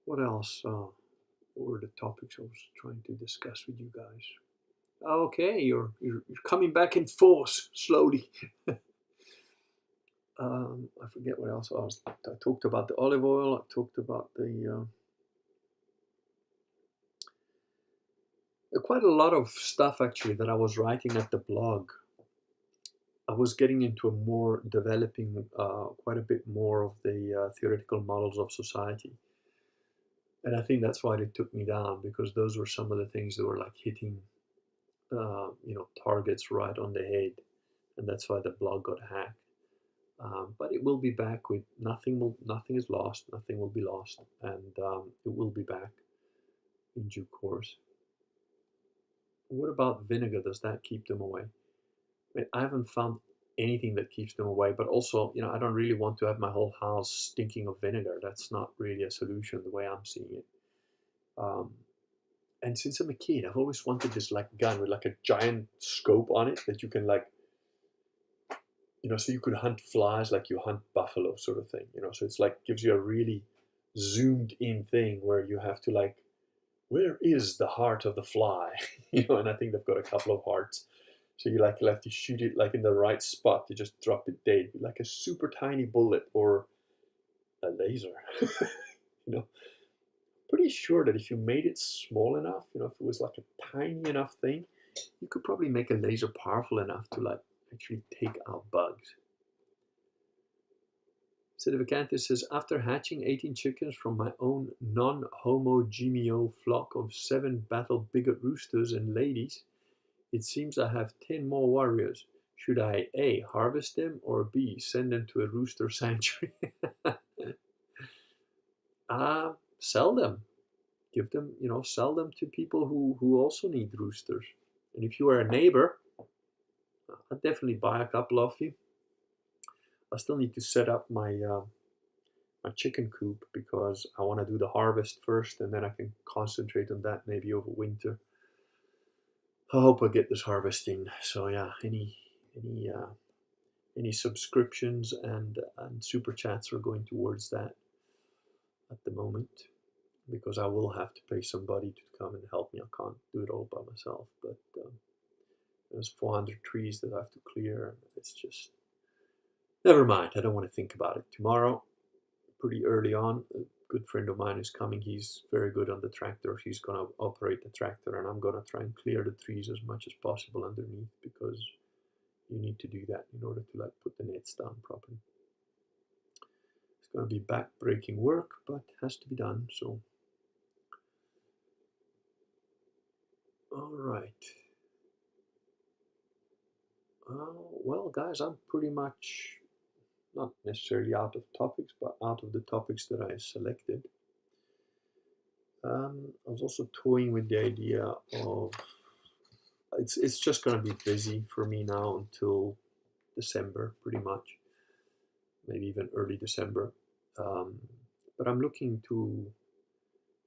what else? What were the topics I was trying to discuss with you guys? Okay, you're coming back in force slowly. I forget what else I talked about the olive oil. I talked about the quite a lot of stuff actually that I was writing at the blog. I was getting into a more developing quite a bit more of the theoretical models of society. And I think that's why they took me down, because those were some of the things that were like hitting, you know, targets right on the head, and that's why the blog got hacked. But it will be back with nothing is lost, nothing will be lost, and it will be back in due course. What about vinegar? Does that keep them away? I mean, I haven't found anything that keeps them away, but also, you know, I don't really want to have my whole house stinking of vinegar. That's not really a solution the way I'm seeing it. Um, and since I'm a kid, I've always wanted this like gun with like a giant scope on it that you can like, you know, so you could hunt flies like you hunt buffalo sort of thing, you know. So it's like gives you a really zoomed in thing where you have to like, where is the heart of the fly? You know, and I think they've got a couple of hearts. So you'll have to shoot it like in the right spot. You just drop it dead, like a super tiny bullet or a laser. You know, pretty sure that if you made it small enough, you know, if it was like a tiny enough thing, you could probably make a laser powerful enough to like actually take out bugs. Sedevacanthus says, after hatching 18 chickens from my own non-homogeneous flock of 7 battle bigot roosters and ladies, it seems I have 10 more warriors. Should I A, harvest them, or B, send them to a rooster sanctuary? Sell them. Give them, sell them to people who also need roosters. And if you are a neighbor, I'd definitely buy a couple of you. I still need to set up my chicken coop because I want to do the harvest first, and then I can concentrate on that maybe over winter. I hope I get this harvesting. So yeah, any any subscriptions and super chats are going towards that at the moment, because I will have to pay somebody to come and help me. I can't do it all by myself. But there's 400 trees that I have to clear. It's just, never mind. I don't want to think about it. Tomorrow, pretty early on, a good friend of mine is coming. He's very good on the tractor. He's going to operate the tractor, and I'm going to try and clear the trees as much as possible underneath, because you need to do that in order to put the nets down properly. It's going to be back-breaking work, but has to be done. So, all right. Well, guys, I'm pretty much not necessarily out of topics, but out of the topics that I selected. I was also toying with the idea of it's just going to be busy for me now until December, pretty much, maybe even early December. But I'm looking to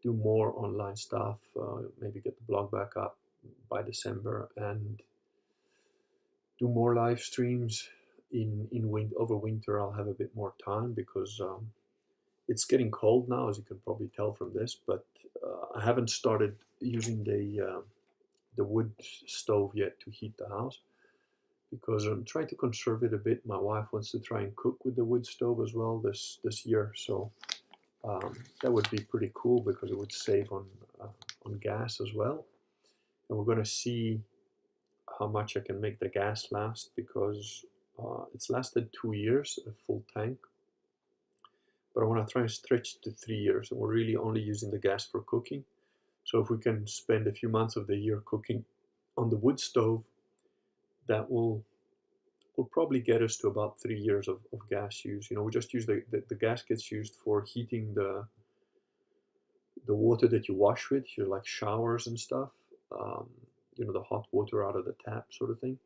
do more online stuff, maybe get the blog back up by December, and do more live streams. Over winter, I'll have a bit more time because it's getting cold now, as you can probably tell from this. But I haven't started using the wood stove yet to heat the house, because I'm trying to conserve it a bit. My wife wants to try and cook with the wood stove as well this year, so that would be pretty cool because it would save on gas as well. And we're going to see how much I can make the gas last, because it's lasted 2 years, a full tank. But I want to try and stretch it to 3 years, and we're really only using the gas for cooking. So if we can spend a few months of the year cooking on the wood stove, that will probably get us to about 3 years of gas use. We just use the gas gets used for heating the water that you wash with, like showers and stuff. The hot water out of the tap sort of thing,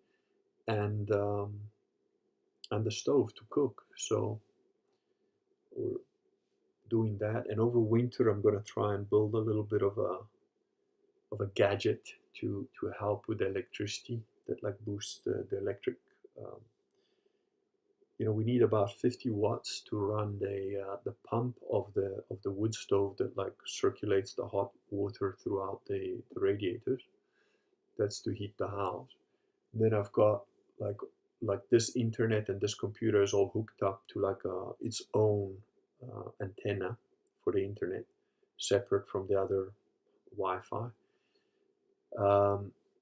and the stove to cook. So we're doing that, and over winter I'm going to try and build a little bit of a gadget to help with the electricity that boosts the electric. We need about 50 watts to run the pump of the wood stove that circulates the hot water throughout the radiators. That's to heat the house. Then I've got this internet, and this computer is all hooked up to its own antenna for the internet, separate from the other Wi-Fi.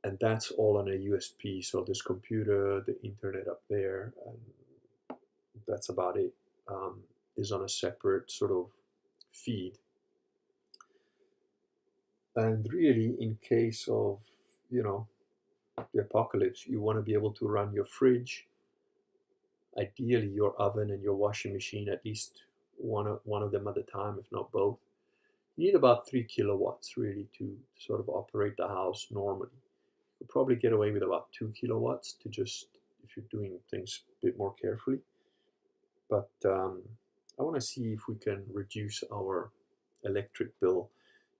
And that's all on a USB. So this computer, the internet up there, and that's about it. Is on a separate sort of feed. And really, in case of the apocalypse, you want to be able to run your fridge, ideally your oven and your washing machine, at least one of them at a time, if not both. You need about 3 kilowatts really to sort of operate the house normally. You'll probably get away with about 2 kilowatts to just, if you're doing things a bit more carefully. But I want to see if we can reduce our electric bill,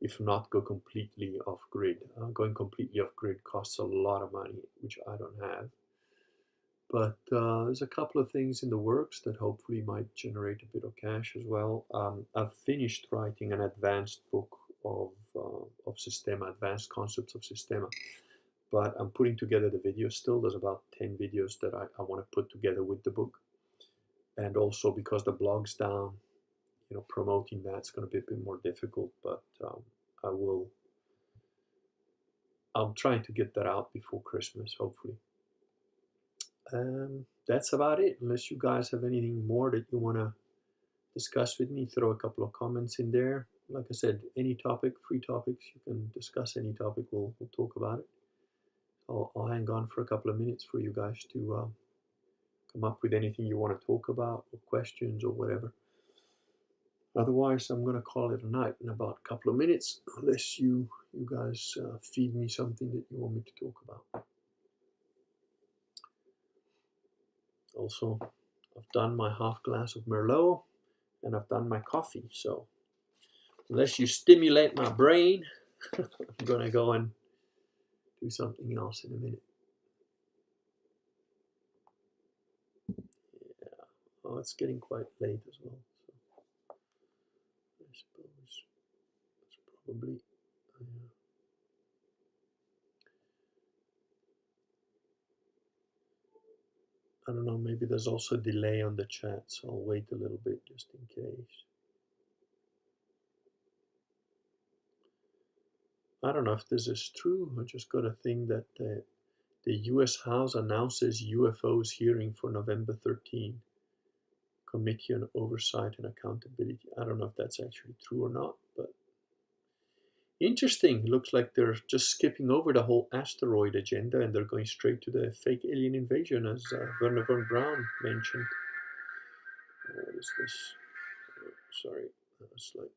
if not go completely off grid. Going completely off grid costs a lot of money, which I don't have. But there's a couple of things in the works that hopefully might generate a bit of cash as well. I've finished writing an advanced book of Systema, advanced concepts of Systema. But I'm putting together the videos still. There's about 10 videos that I want to put together with the book. And also because the blog's down, promoting that's going to be a bit more difficult. But I'm trying to get that out before Christmas, hopefully. That's about it. Unless you guys have anything more that you want to discuss with me, throw a couple of comments in there. Like I said, any topic, free topics, you can discuss any topic. We'll talk about it. I'll hang on for a couple of minutes for you guys to come up with anything you want to talk about, or questions, or whatever. Otherwise, I'm going to call it a night in about a couple of minutes, unless you guys feed me something that you want me to talk about. Also, I've done my half glass of Merlot, and I've done my coffee. So unless you stimulate my brain, I'm going to go and do something else in a minute. Yeah. Oh, it's getting quite late as well. So I suppose it's probably... I don't know, maybe there's also a delay on the chat, so I'll wait a little bit just in case. I don't know if this is true. I just got a thing that the US House announces UFOs hearing for November 13. Committee on Oversight and Accountability. I don't know if that's actually true or not, but interesting. Looks like they're just skipping over the whole asteroid agenda and they're going straight to the fake alien invasion, as Werner von Braun mentioned. What is this? Sorry, that's like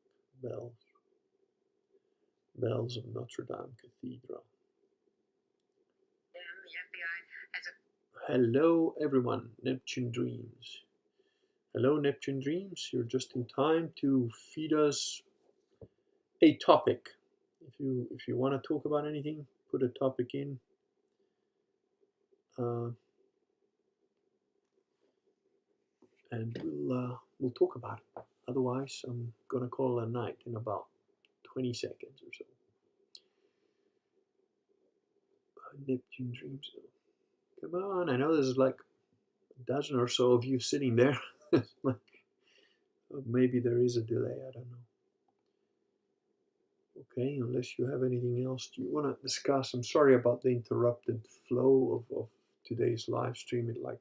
bells of Notre Dame Cathedral. Hello, everyone. Neptune Dreams. Hello, Neptune Dreams. You're just in time to feed us a topic. If you want to talk about anything, put a topic in. And we'll talk about it. Otherwise, I'm gonna call it a night in about 20 seconds or so. Neptune Dreams. Come on, I know there's like a dozen or so of you sitting there. Maybe there is a delay, I don't know. Okay, unless you have anything else you want to discuss. I'm sorry about the interrupted flow of today's live stream. It like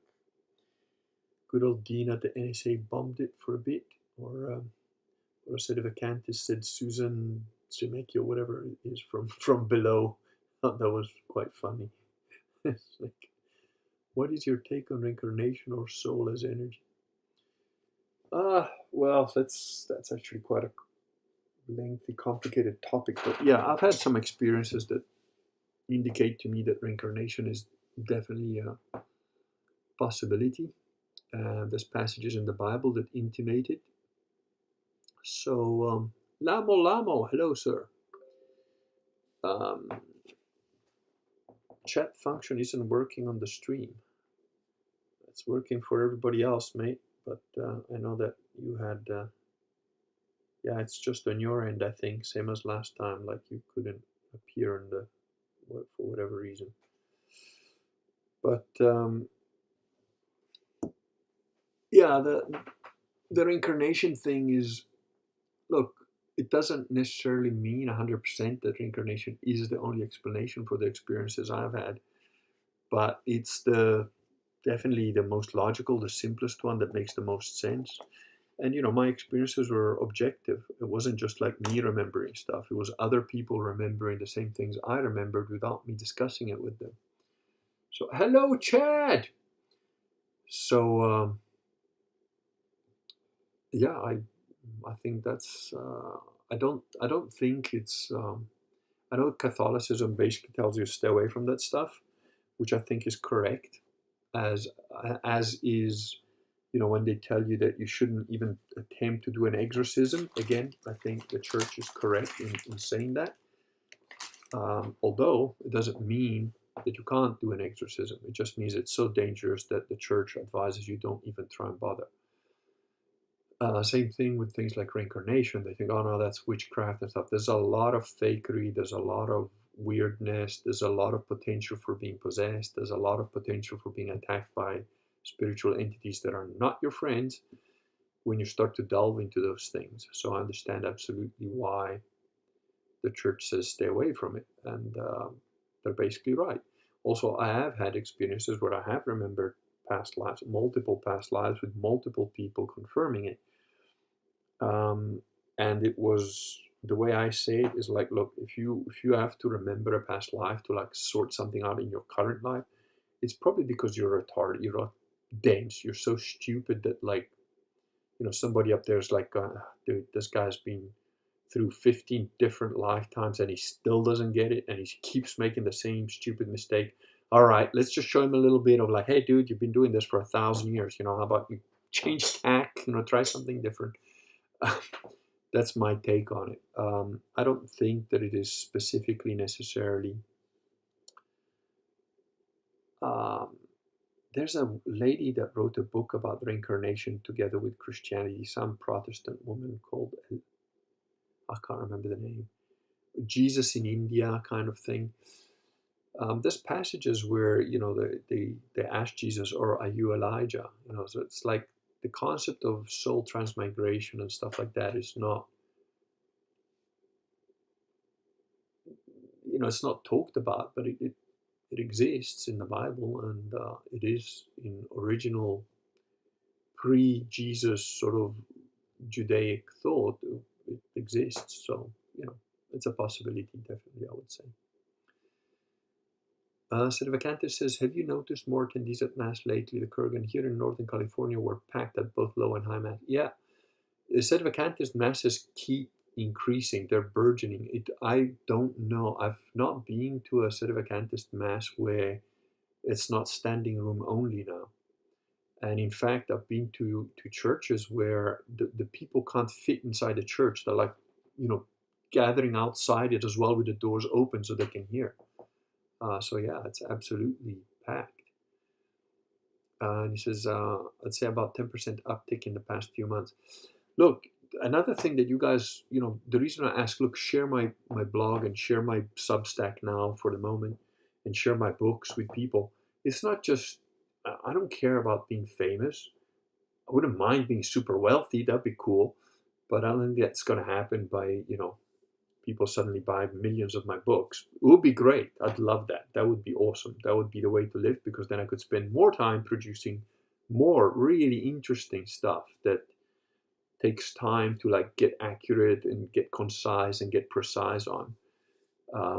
good old Dean at the NSA bombed it for a bit, or Sedevacantist said Susan Zemecki or whatever it is from below. I thought that was quite funny. It's like, what is your take on reincarnation or soul as energy? Well, that's actually quite a lengthy, complicated topic. But yeah, I've had some experiences that indicate to me that reincarnation is definitely a possibility. There's passages in the Bible that intimate it. So, Lamo, hello, sir. Chat function isn't working on the stream. It's working for everybody else, mate. But I know that you had... yeah, it's just on your end, I think. Same as last time, like you couldn't appear in the... for whatever reason. But yeah, the reincarnation thing is... Look, it doesn't necessarily mean 100% that reincarnation is the only explanation for the experiences I've had. But it's definitely the most logical, the simplest one that makes the most sense. And my experiences were objective. It wasn't just like me remembering stuff. It was other people remembering the same things I remembered without me discussing it with them. So, hello, Chad. So, yeah, I think that's... I don't think it's... I know Catholicism basically tells you to stay away from that stuff, which I think is correct, as is, when they tell you that you shouldn't even attempt to do an exorcism. Again, I think the church is correct in saying that. Although it doesn't mean that you can't do an exorcism. It just means it's so dangerous that the church advises you don't even try and bother. Same thing with things like reincarnation. They think, oh no, that's witchcraft and stuff. There's a lot of fakery. There's a lot of weirdness. There's a lot of potential for being possessed. There's a lot of potential for being attacked by spiritual entities that are not your friends when you start to delve into those things. So I understand absolutely why the church says stay away from it. And they're basically right. Also, I have had experiences where I have remembered past lives, multiple past lives with multiple people confirming it. And it was, the way I say it is like, look, if you have to remember a past life to like sort something out in your current life, it's probably because you're retarded, you're not dense, you're so stupid that like somebody up there is like, dude, this guy's been through 15 different lifetimes and he still doesn't get it and he keeps making the same stupid mistake. All right, let's just show him a little bit of like, hey, dude, you've been doing this for 1,000 years. How about you change tack? Try something different. That's my take on it. I don't think that it is specifically necessarily. Um, there's a lady that wrote a book about reincarnation together with Christianity, some Protestant woman called, I can't remember the name, Jesus in India kind of thing. There's passages where they ask Jesus, "Or are you Elijah?" So it's like the concept of soul transmigration and stuff like that is not, it's not talked about, but it exists in the Bible, and it is in original pre-Jesus sort of Judaic thought. It exists, so it's a possibility, definitely, I would say. Sedvacantis says, have you noticed more attendees at Mass lately? The Kurgan here in Northern California were packed at both low and high Mass. Yeah, the Sedvacantis Masses keep increasing. They're burgeoning. I don't know. I've not been to a Sedvacantis Mass where it's not standing room only now. And in fact, I've been to churches where the people can't fit inside the church. They're like, gathering outside it as well with the doors open so they can hear. So yeah, it's absolutely packed. And he says, I'd say about 10% uptick in the past few months. Look, another thing that you guys, the reason I ask, look, share my blog and share my Substack now for the moment and share my books with people. It's not just, I don't care about being famous. I wouldn't mind being super wealthy. That'd be cool. But I don't think that's going to happen by, people suddenly buy millions of my books. It would be great. I'd love that. That would be awesome. That would be the way to live, because then I could spend more time producing more really interesting stuff that takes time to like get accurate and get concise and get precise on,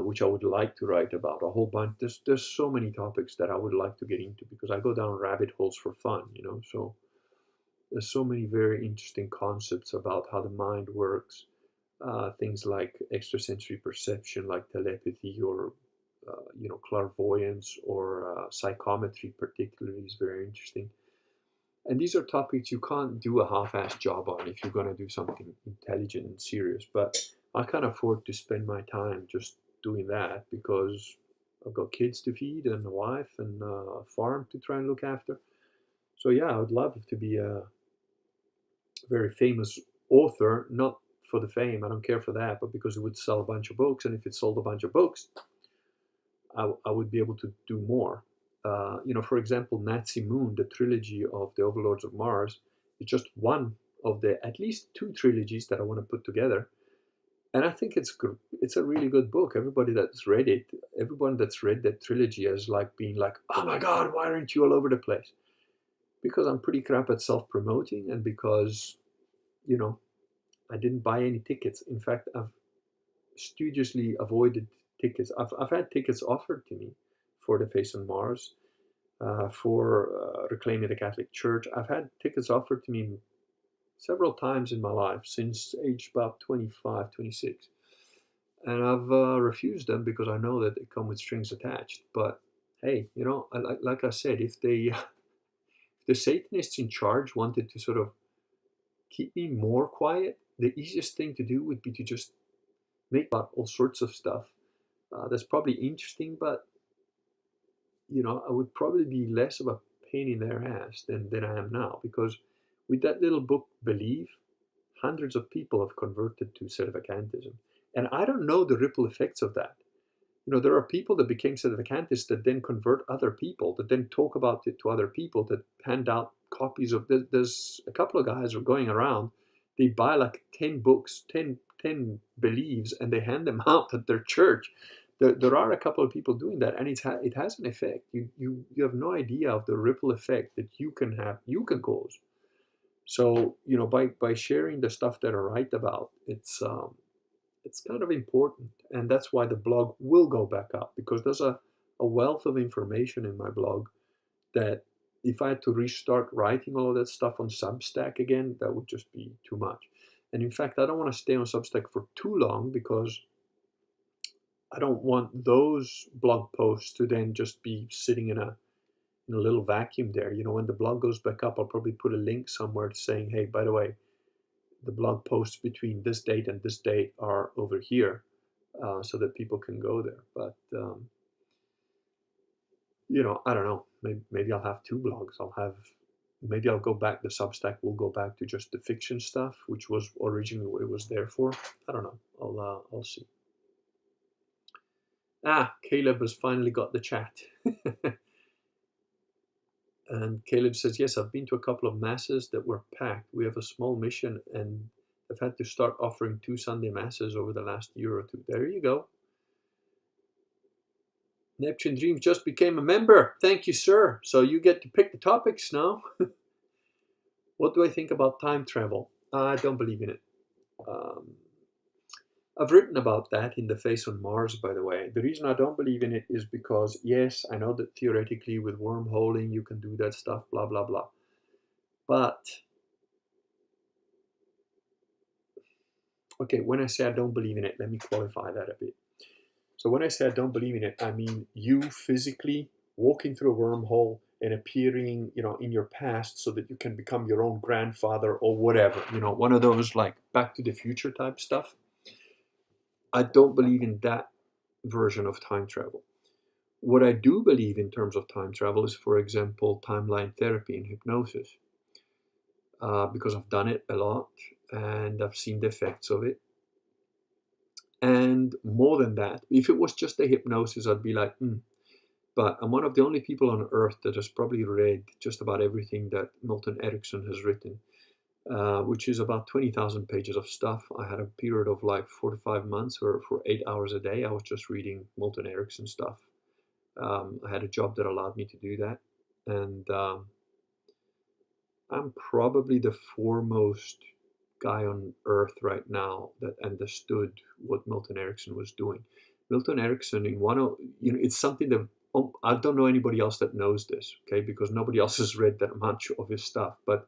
which I would like to write about a whole bunch. There's so many topics that I would like to get into because I go down rabbit holes for fun, so there's so many very interesting concepts about how the mind works. Things like extrasensory perception, like telepathy, or clairvoyance, or psychometry, particularly, is very interesting. And these are topics you can't do a half-assed job on if you're going to do something intelligent and serious. But I can't afford to spend my time just doing that because I've got kids to feed and a wife and a farm to try and look after. So yeah, I would love to be a very famous author, not for the fame, I don't care for that, but because it would sell a bunch of books. And if it sold a bunch of books, I would be able to do more. For example, Nazi Moon, the trilogy of the Overlords of Mars, is just one of the at least two trilogies that I want to put together. And I think it's a really good book. Everybody that's read it, everyone that's read that trilogy has like been like, oh my God, why aren't you all over the place? Because I'm pretty crap at self-promoting, and because, I didn't buy any tickets. In fact, I've studiously avoided tickets. I've had tickets offered to me for The Face on Mars, for Reclaiming the Catholic Church. I've had tickets offered to me several times in my life since age about 25, 26. And I've refused them because I know that they come with strings attached. But hey, like I said, if the Satanists in charge wanted to sort of keep me more quiet, the easiest thing to do would be to just make up all sorts of stuff that's probably interesting, but I would probably be less of a pain in their ass than I am now, because with that little book, Believe, hundreds of people have converted to Sedvacantism. And I don't know the ripple effects of that. There are people that became Sedvacantists that then convert other people, that then talk about it to other people, that hand out copies of. There's a couple of guys who are going around. They buy like 10 books, 10 believes, and they hand them out at their church. There are a couple of people doing that, and it has an effect. You have no idea of the ripple effect that you can cause. So by sharing the stuff that I write about, it's kind of important, and that's why the blog will go back up, because there's a wealth of information in my blog that if I had to restart writing all of that stuff on Substack again, that would just be too much. And in fact, I don't want to stay on Substack for too long because I don't want those blog posts to then just be sitting in a little vacuum there. You know, when the blog goes back up, I'll probably put a link somewhere saying, hey, by the way, the blog posts between this date and this date are over here, so that people can go there. But you know, I don't know. Maybe I'll have two blogs. Maybe I'll go back. The Substack will go back to just the fiction stuff, which was originally what it was there for. I don't know. I'll see. Ah, Caleb has finally got the chat. And Caleb says, yes, I've been to a couple of masses that were packed. We have a small mission and I've had to start offering 2 Sunday masses over the last year or two. There you go. Neptune Dreams just became a member. Thank you, sir. So you get to pick the topics now. What do I think about time travel? I don't believe in it. I've written about that in The Face on Mars, by the way. The reason I don't believe in it is because, yes, I know that theoretically with wormholing you can do that stuff, blah, blah, blah. But, okay, when I say I don't believe in it, let me qualify that a bit. So when I say I don't believe in it, I mean you physically walking through a wormhole and appearing, you know, in your past so that you can become your own grandfather or whatever, you know, one of those like Back to the Future type stuff. I don't believe in that version of time travel. What I do believe in terms of time travel is, for example, timeline therapy and hypnosis, because I've done it a lot and I've seen the effects of it. And more than that, if it was just a hypnosis, I'd be like, But I'm one of the only people on earth that has probably read just about everything that Milton Erickson has written, which is about 20,000 pages of stuff. I had a period of like 4 to 5 months where for 8 hours a day, I was just reading Milton Erickson stuff. I had a job that allowed me to do that. And I'm probably the foremost guy on earth right now that understood what Milton Erickson was doing. Milton Erickson, in one of, you know, it's something that I don't know anybody else that knows this, okay, because nobody else has read that much of his stuff. But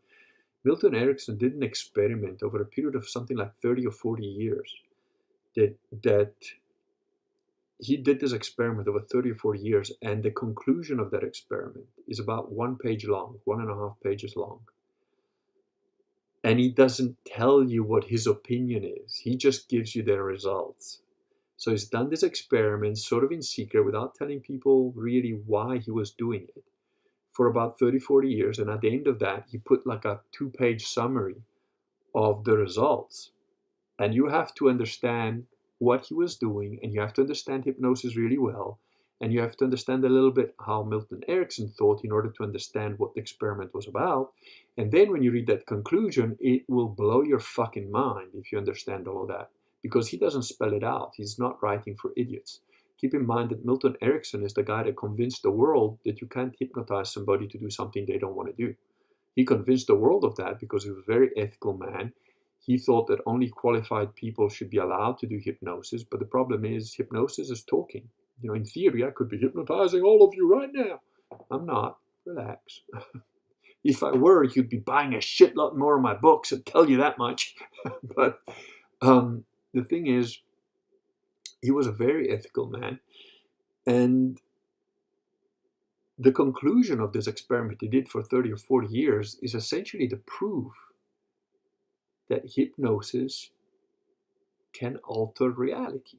Milton Erickson did an experiment over a period of something like 30 or 40 years. That he did this experiment over 30 or 40 years, and the conclusion of that experiment is about 1 page long, 1.5 pages long. And he doesn't tell you what his opinion is. He just gives you the results. So he's done this experiment sort of in secret without telling people really why he was doing it for about 30, 40 years. And at the end of that, he put like a 2-page summary of the results. And you have to understand what he was doing, and you have to understand hypnosis really well. And you have to understand a little bit how Milton Erickson thought in order to understand what the experiment was about. And then when you read that conclusion, it will blow your fucking mind if you understand all of that. Because he doesn't spell it out. He's not writing for idiots. Keep in mind that Milton Erickson is the guy that convinced the world that you can't hypnotize somebody to do something they don't want to do. He convinced the world of that because he was a very ethical man. He thought that only qualified people should be allowed to do hypnosis. But the problem is, hypnosis is talking. You know, in theory, I could be hypnotizing all of you right now. I'm not. Relax. If I were, you'd be buying a shitload more of my books, I'll tell you that much. But the thing is, he was a very ethical man. And the conclusion of this experiment he did for 30 or 40 years is essentially the proof that hypnosis can alter reality,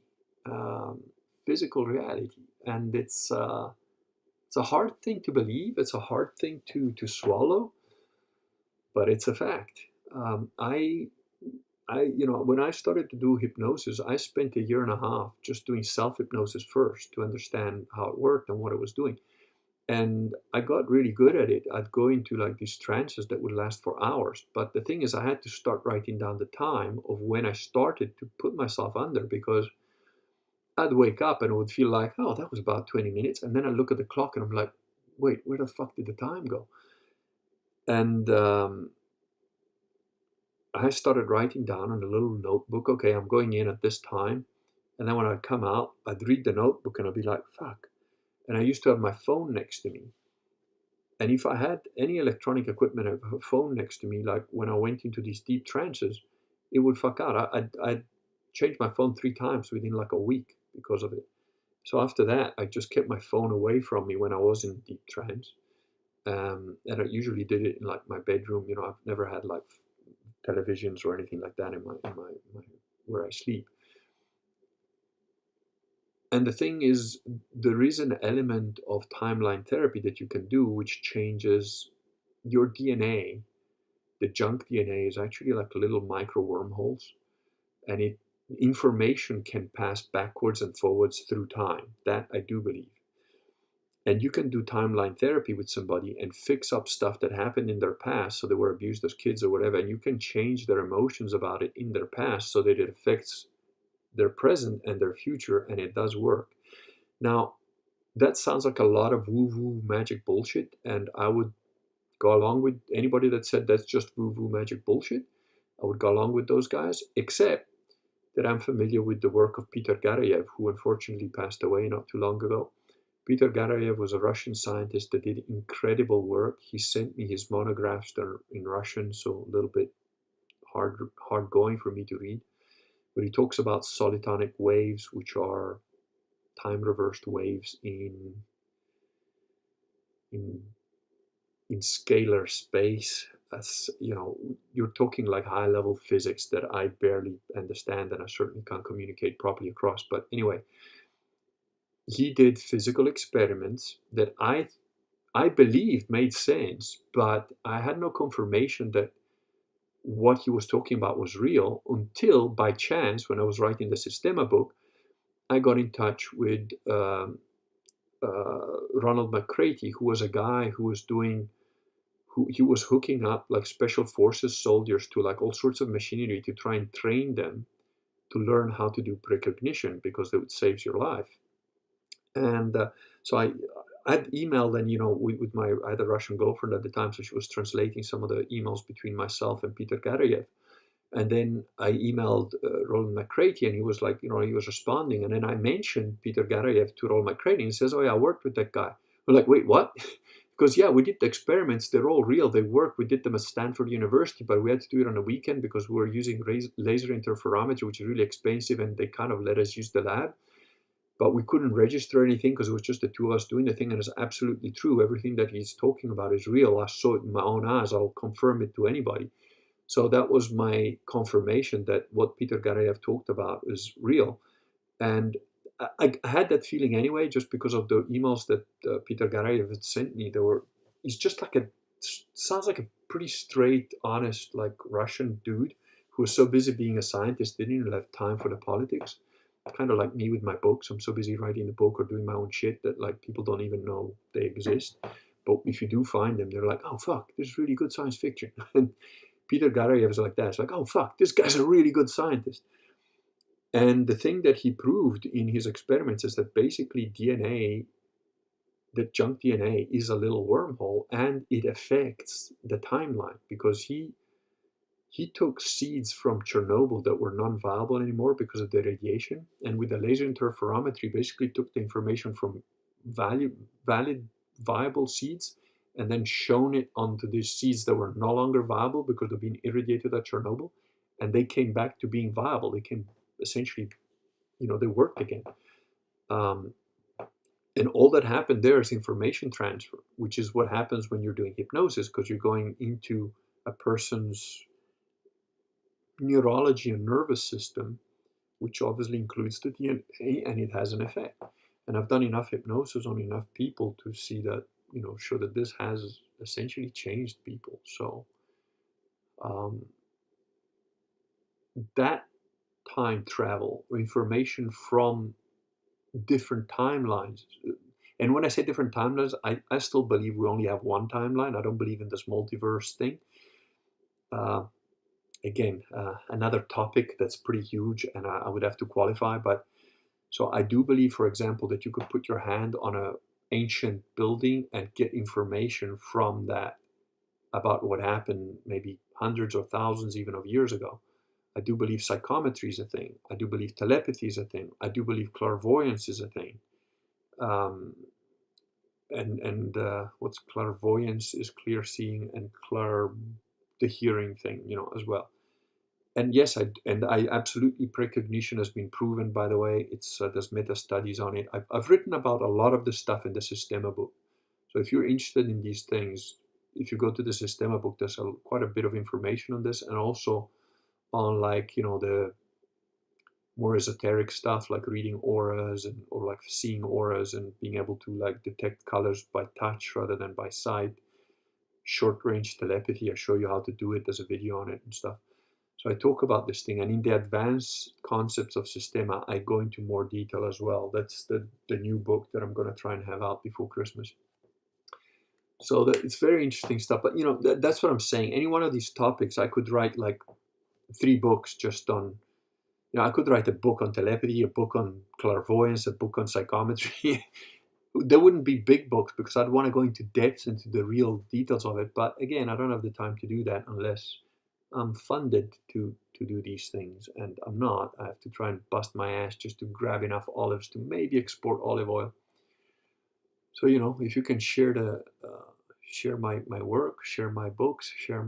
physical reality. And it's a hard thing to believe. It's a hard thing to swallow, but it's a fact. You know, when I started to do hypnosis, I spent 1.5 years just doing self-hypnosis first to understand how it worked and what it was doing. And I got really good at it. I'd go into like these trances that would last for hours. But the thing is, I had to start writing down the time of when I started to put myself under, because I'd wake up and it would feel like, oh, that was about 20 minutes. And then I look at the clock and I'm like, wait, where the fuck did the time go? And I started writing down on a little notebook, okay, I'm going in at this time. And then when I'd come out, I'd read the notebook and I'd be like, fuck. And I used to have my phone next to me. And if I had any electronic equipment, a phone next to me, like when I went into these deep trances, it would fuck out. I'd changed my phone 3 times within like a week because of it. So after that, I just kept my phone away from me when I was in deep trance. And I usually did it in like my bedroom. You know, I've never had like televisions or anything like that in my where I sleep. And the thing is, there is an element of timeline therapy that you can do, which changes your DNA. The junk DNA is actually like little micro wormholes, and it information can pass backwards and forwards through time. That I do believe. And you can do timeline therapy with somebody and fix up stuff that happened in their past, so they were abused as kids or whatever, and you can change their emotions about it in their past so that it affects their present and their future, and it does work. Now, that sounds like a lot of woo-woo magic bullshit, and I would go along with anybody that said that's just woo-woo magic bullshit. I would go along with those guys, except that I'm familiar with the work of Peter Garayev, who unfortunately passed away not too long ago. Peter Garayev was a Russian scientist that did incredible work. He sent me his monographs. They're in Russian, so a little bit hard going for me to read. But he talks about solitonic waves, which are time reversed waves in in scalar space. As you know, you're talking like high level physics that I barely understand, and I certainly can't communicate properly across. But anyway, he did physical experiments that I believe made sense, but I had no confirmation that what he was talking about was real until, by chance, when I was writing the Sistema book, I got in touch with Ronald McCratey, who was a guy who was doing, who he was hooking up like special forces soldiers to like all sorts of machinery to try and train them to learn how to do precognition because it saves your life. And so I'd emailed, and with my, I had a Russian girlfriend at the time, so she was translating some of the emails between myself and Peter Garayev. And then I emailed Roland McCratey, and he was like, he was responding. And then I mentioned Peter Garayev to Roland McCratey, and he says, "Oh yeah, I worked with that guy." We're like, "Wait, what?" Because yeah, we did the experiments. They're all real. They work. We did them at Stanford University, but we had to do it on a weekend because we were using laser interferometry, which is really expensive, and they kind of let us use the lab. But we couldn't register anything because it was just the two of us doing the thing, and it's absolutely true. Everything that he's talking about is real. I saw it in my own eyes. I'll confirm it to anybody. So that was my confirmation that what Peter Garayev talked about is real. And I had that feeling anyway, just because of the emails that Peter Garayev had sent me. He's just like sounds like a pretty straight, honest, like Russian dude who was so busy being a scientist, didn't even have time for the politics. Kind of like me with my books. I'm so busy writing the book or doing my own shit that like people don't even know they exist. But if you do find them, they're like, "Oh fuck, this is really good science fiction." And Peter Garayev is like that. It's like, "Oh fuck, this guy's a really good scientist." And the thing that he proved in his experiments is that basically DNA, that junk DNA, is a little wormhole, and it affects the timeline because he took seeds from Chernobyl that were non-viable anymore because of the radiation, and with the laser interferometry, basically took the information from valid, viable seeds, and then shown it onto these seeds that were no longer viable because they've been irradiated at Chernobyl, and they came back to being viable. They came essentially, they worked again. Um, and all that happened there is information transfer, which is what happens when you're doing hypnosis, because you're going into a person's neurology and nervous system, which obviously includes the DNA, and it has an effect. And I've done enough hypnosis on enough people to see that, show that this has essentially changed people. So um, that time travel, or information from different timelines. And when I say different timelines, I still believe we only have one timeline. I don't believe in this multiverse thing. Uh, Again, another topic that's pretty huge, and I would have to qualify. But so I do believe, for example, that you could put your hand on an ancient building and get information from that about what happened maybe hundreds or thousands even of years ago. I do believe psychometry is a thing. I do believe telepathy is a thing. I do believe clairvoyance is a thing. Um, and what's clairvoyance is clear seeing, and the hearing thing, as well. And yes, I absolutely, precognition has been proven. By the way, it's there's meta studies on it. I've written about a lot of the stuff in the Systema book. So if you're interested in these things, if you go to the Systema book, there's quite a bit of information on this, and also on, like, the more esoteric stuff, like reading auras, or like seeing auras and being able to, like, detect colors by touch rather than by sight. Short range telepathy, I show you how to do it. There's a video on it and stuff. So I talk about this thing, and in the advanced concepts of Systema, I go into more detail as well. That's the new book that I'm going to try and have out before Christmas. So it's very interesting stuff. But that's what I'm saying. Any one of these topics, I could write like 3 books just on. I could write a book on telepathy, a book on clairvoyance, a book on psychometry. There wouldn't be big books because I'd want to go into depth into the real details of it. But again, I don't have the time to do that unless I'm funded to do these things, and I'm not. I have to try and bust my ass just to grab enough olives to maybe export olive oil. So if you can share share my work, share my books, share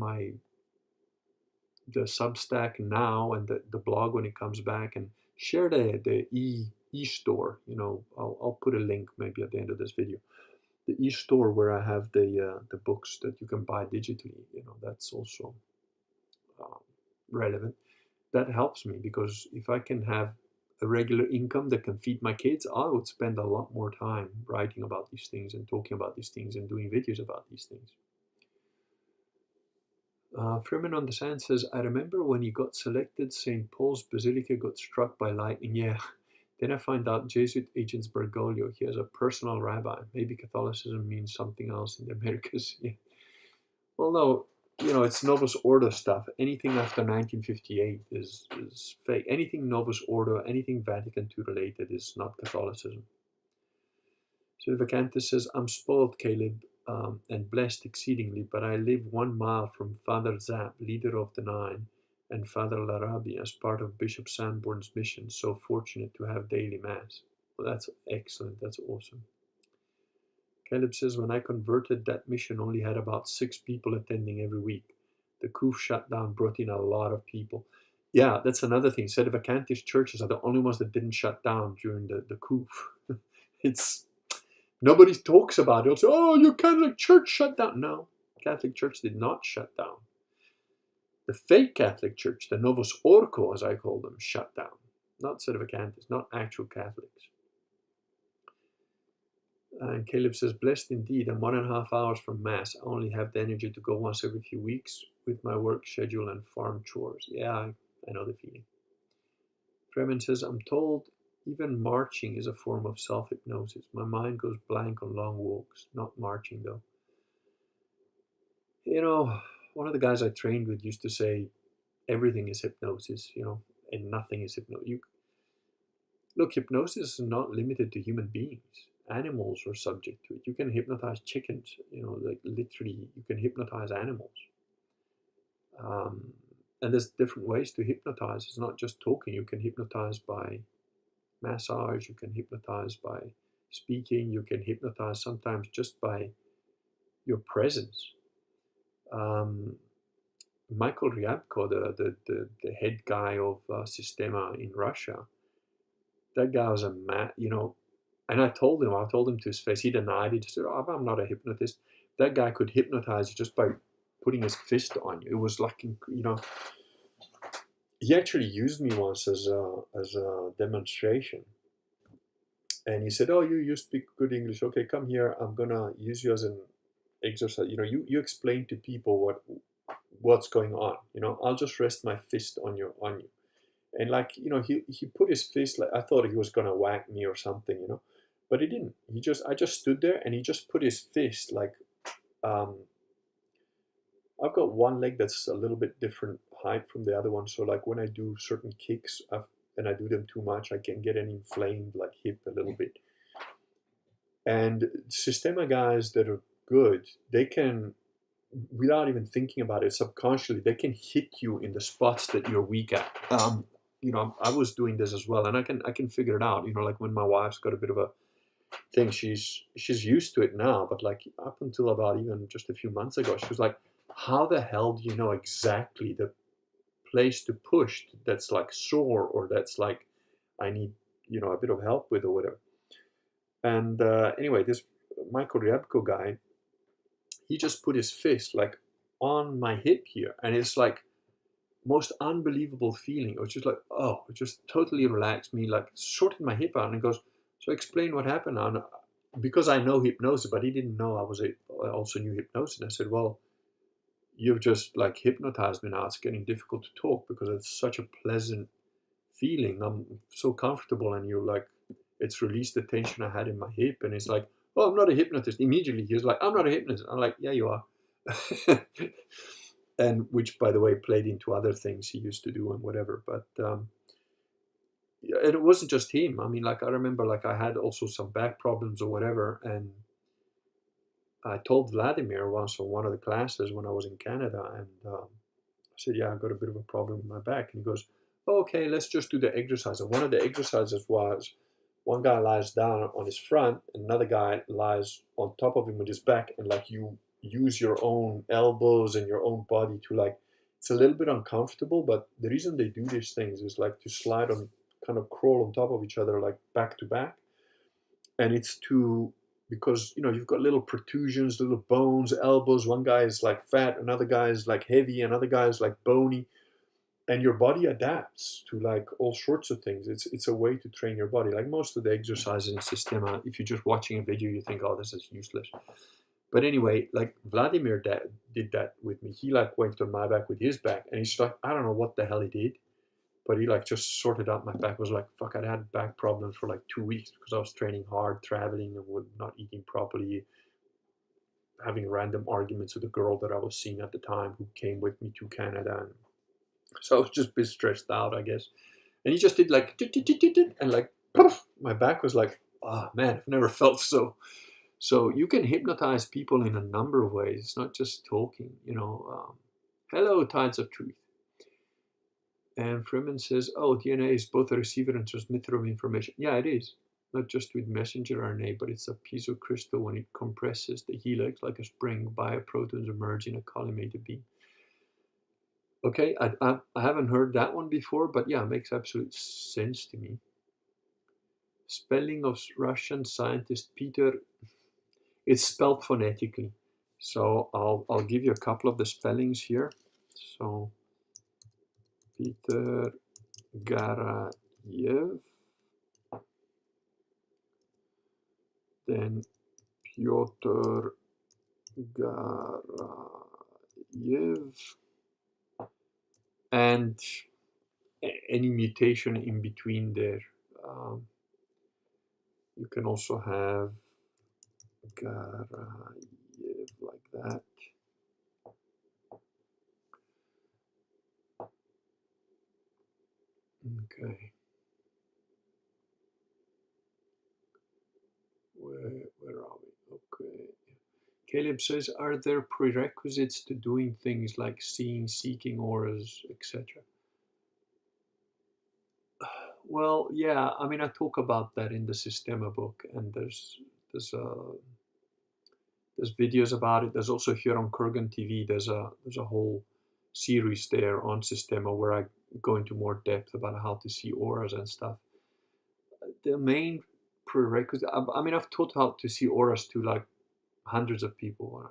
the Substack now, and the blog when it comes back, and share the e-store. I'll put a link maybe at the end of this video. The e-store where I have the books that you can buy digitally. That's also relevant. That helps me, because if I can have a regular income that can feed my kids, I would spend a lot more time writing about these things and talking about these things and doing videos about these things. Freeman on the Sand says, I remember when he got selected, St. Paul's Basilica got struck by lightning. Yeah. Then I find out Jesuit agents Bergoglio, he has a personal rabbi. Maybe Catholicism means something else in the Americas. Yeah. Well, no, it's Novus Ordo stuff. Anything after 1958 is fake. Anything Novus Ordo, anything Vatican II related is not Catholicism. So Vacantis says, I'm spoiled, Caleb, and blessed exceedingly, but I live 1 mile from Father Zapp, leader of the Nine, and Father Larabi as part of Bishop Sanborn's mission. So fortunate to have daily Mass. Well, that's excellent. That's awesome. Caleb says, when I converted, that mission only had about 6 people attending every week. The COOF shutdown brought in a lot of people. Yeah, that's another thing. Sedevacantist churches are the only ones that didn't shut down during the COOF. Nobody talks about it. They'll say, oh, your Catholic Church shut down. No, Catholic Church did not shut down. The fake Catholic Church, the Novus Ordo, as I call them, shut down. Not Sedevacantists, not actual Catholics. And Caleb says, blessed indeed, I'm 1.5 hours from Mass. I only have the energy to go once every few weeks with my work schedule and farm chores. Yeah, I know the feeling. Freeman says, I'm told even marching is a form of self-hypnosis. My mind goes blank on long walks. Not marching, though. One of the guys I trained with used to say, everything is hypnosis, and nothing is hypnosis. Look, hypnosis is not limited to human beings. Animals are subject to it. You can hypnotize chickens, like literally, you can hypnotize animals. And there's different ways to hypnotize. It's not just talking. You can hypnotize by massage. You can hypnotize by speaking. You can hypnotize sometimes just by your presence. Michael Ryabko, the head guy of Systema in Russia, that guy was and I told him to his face, he denied it. He said, oh, I'm not a hypnotist. That guy could hypnotize you just by putting his fist on you. It was like, he actually used me once as a demonstration. And he said, oh, you speak good English. Okay, come here. I'm going to use you as an exercise. You explain to people what's going on. I'll just rest my fist on you. And he put his fist, like I thought he was going to whack me or something, but he didn't. I just stood there, and he just put his fist like, I've got one leg that's a little bit different height from the other one. So like when I do certain kicks and I do them too much, I can get an inflamed like hip a little bit. And Systema guys that are good, they can, without even thinking about it, subconsciously, they can hit you in the spots that you're weak at. I was doing this as well, and I can figure it out. Like when my wife's got a bit of a thing. She's used to it now, but like up until about even just a few months ago, she was like, how the hell do you know exactly the place to push that's like sore, or that's like I need, a bit of help with, or whatever. And anyway, this Michael Ryabko guy, he just put his fist like on my hip here, and it's like most unbelievable feeling. It was just like, oh, it just totally relaxed me, like sorted my hip out, and he goes, so explain what happened. And because I know hypnosis, but he didn't know I also knew hypnosis. And I said, well, you've just like hypnotized me now. It's getting difficult to talk because it's such a pleasant feeling. I'm so comfortable, and you're like, it's released the tension I had in my hip. And it's like, oh, I'm not a hypnotist. Immediately he was like, I'm not a hypnotist. I'm like, yeah, you are. And which, by the way, played into other things he used to do and whatever. But yeah, and it wasn't just him. I mean, like I remember, like I had also some back problems or whatever, and I told Vladimir once on one of the classes when I was in Canada, and I said, yeah, I got a bit of a problem with my back. And he goes, oh, okay, let's just do the exercise. And one of the exercises was one guy lies down on his front, and another guy lies on top of him with his back, and like you use your own elbows and your own body to like, it's a little bit uncomfortable, but the reason they do these things is like to slide on, kind of crawl on top of each other, like back to back. And it's to, because you've got little protrusions, little bones, elbows. One guy is like fat, another guy is like heavy, another guy is like bony, and your body adapts to like all sorts of things. It's a way to train your body. Like most of the exercises in Systema, if you're just watching a video, you think, oh, this is useless. But anyway, like Vladimir did that with me. He like went on my back with his back, and he's like, I don't know what the hell he did, but he like just sorted out my back. It was like, fuck, I'd had back problems for like 2 weeks because I was training hard, traveling, and not eating properly, having random arguments with a girl that I was seeing at the time who came with me to Canada. And so I was just a bit stressed out, I guess. And he just did like, and like, poof, my back was like, oh man, I've never felt so. So you can hypnotize people in a number of ways. It's not just talking. Hello, Tides of Truth. And Freeman says, oh, DNA is both a receiver and transmitter of information. Yeah, it is. Not just with messenger RNA, but it's a piezo crystal. When it compresses the helix like a spring, bioprotons emerge in a collimated beam. Okay, I haven't heard that one before, but yeah, it makes absolute sense to me. Spelling of Russian scientist Peter, it's spelled phonetically. So I'll give you a couple of the spellings here. So Peter Garayev, then Pyotr Garayev, and any mutation in between there. You can also have Garayev like that. Okay. Where are we? Okay. Caleb says, are there prerequisites to doing things like seeing, seeking auras, etc.? Well, yeah. I mean, I talk about that in the Systema book, and there's videos about it. There's also, if you're on Kurgan TV, there's a whole series there on Systema where I go into more depth about how to see auras and stuff. The main prerequisite, I mean, I've taught how to see auras to like hundreds of people.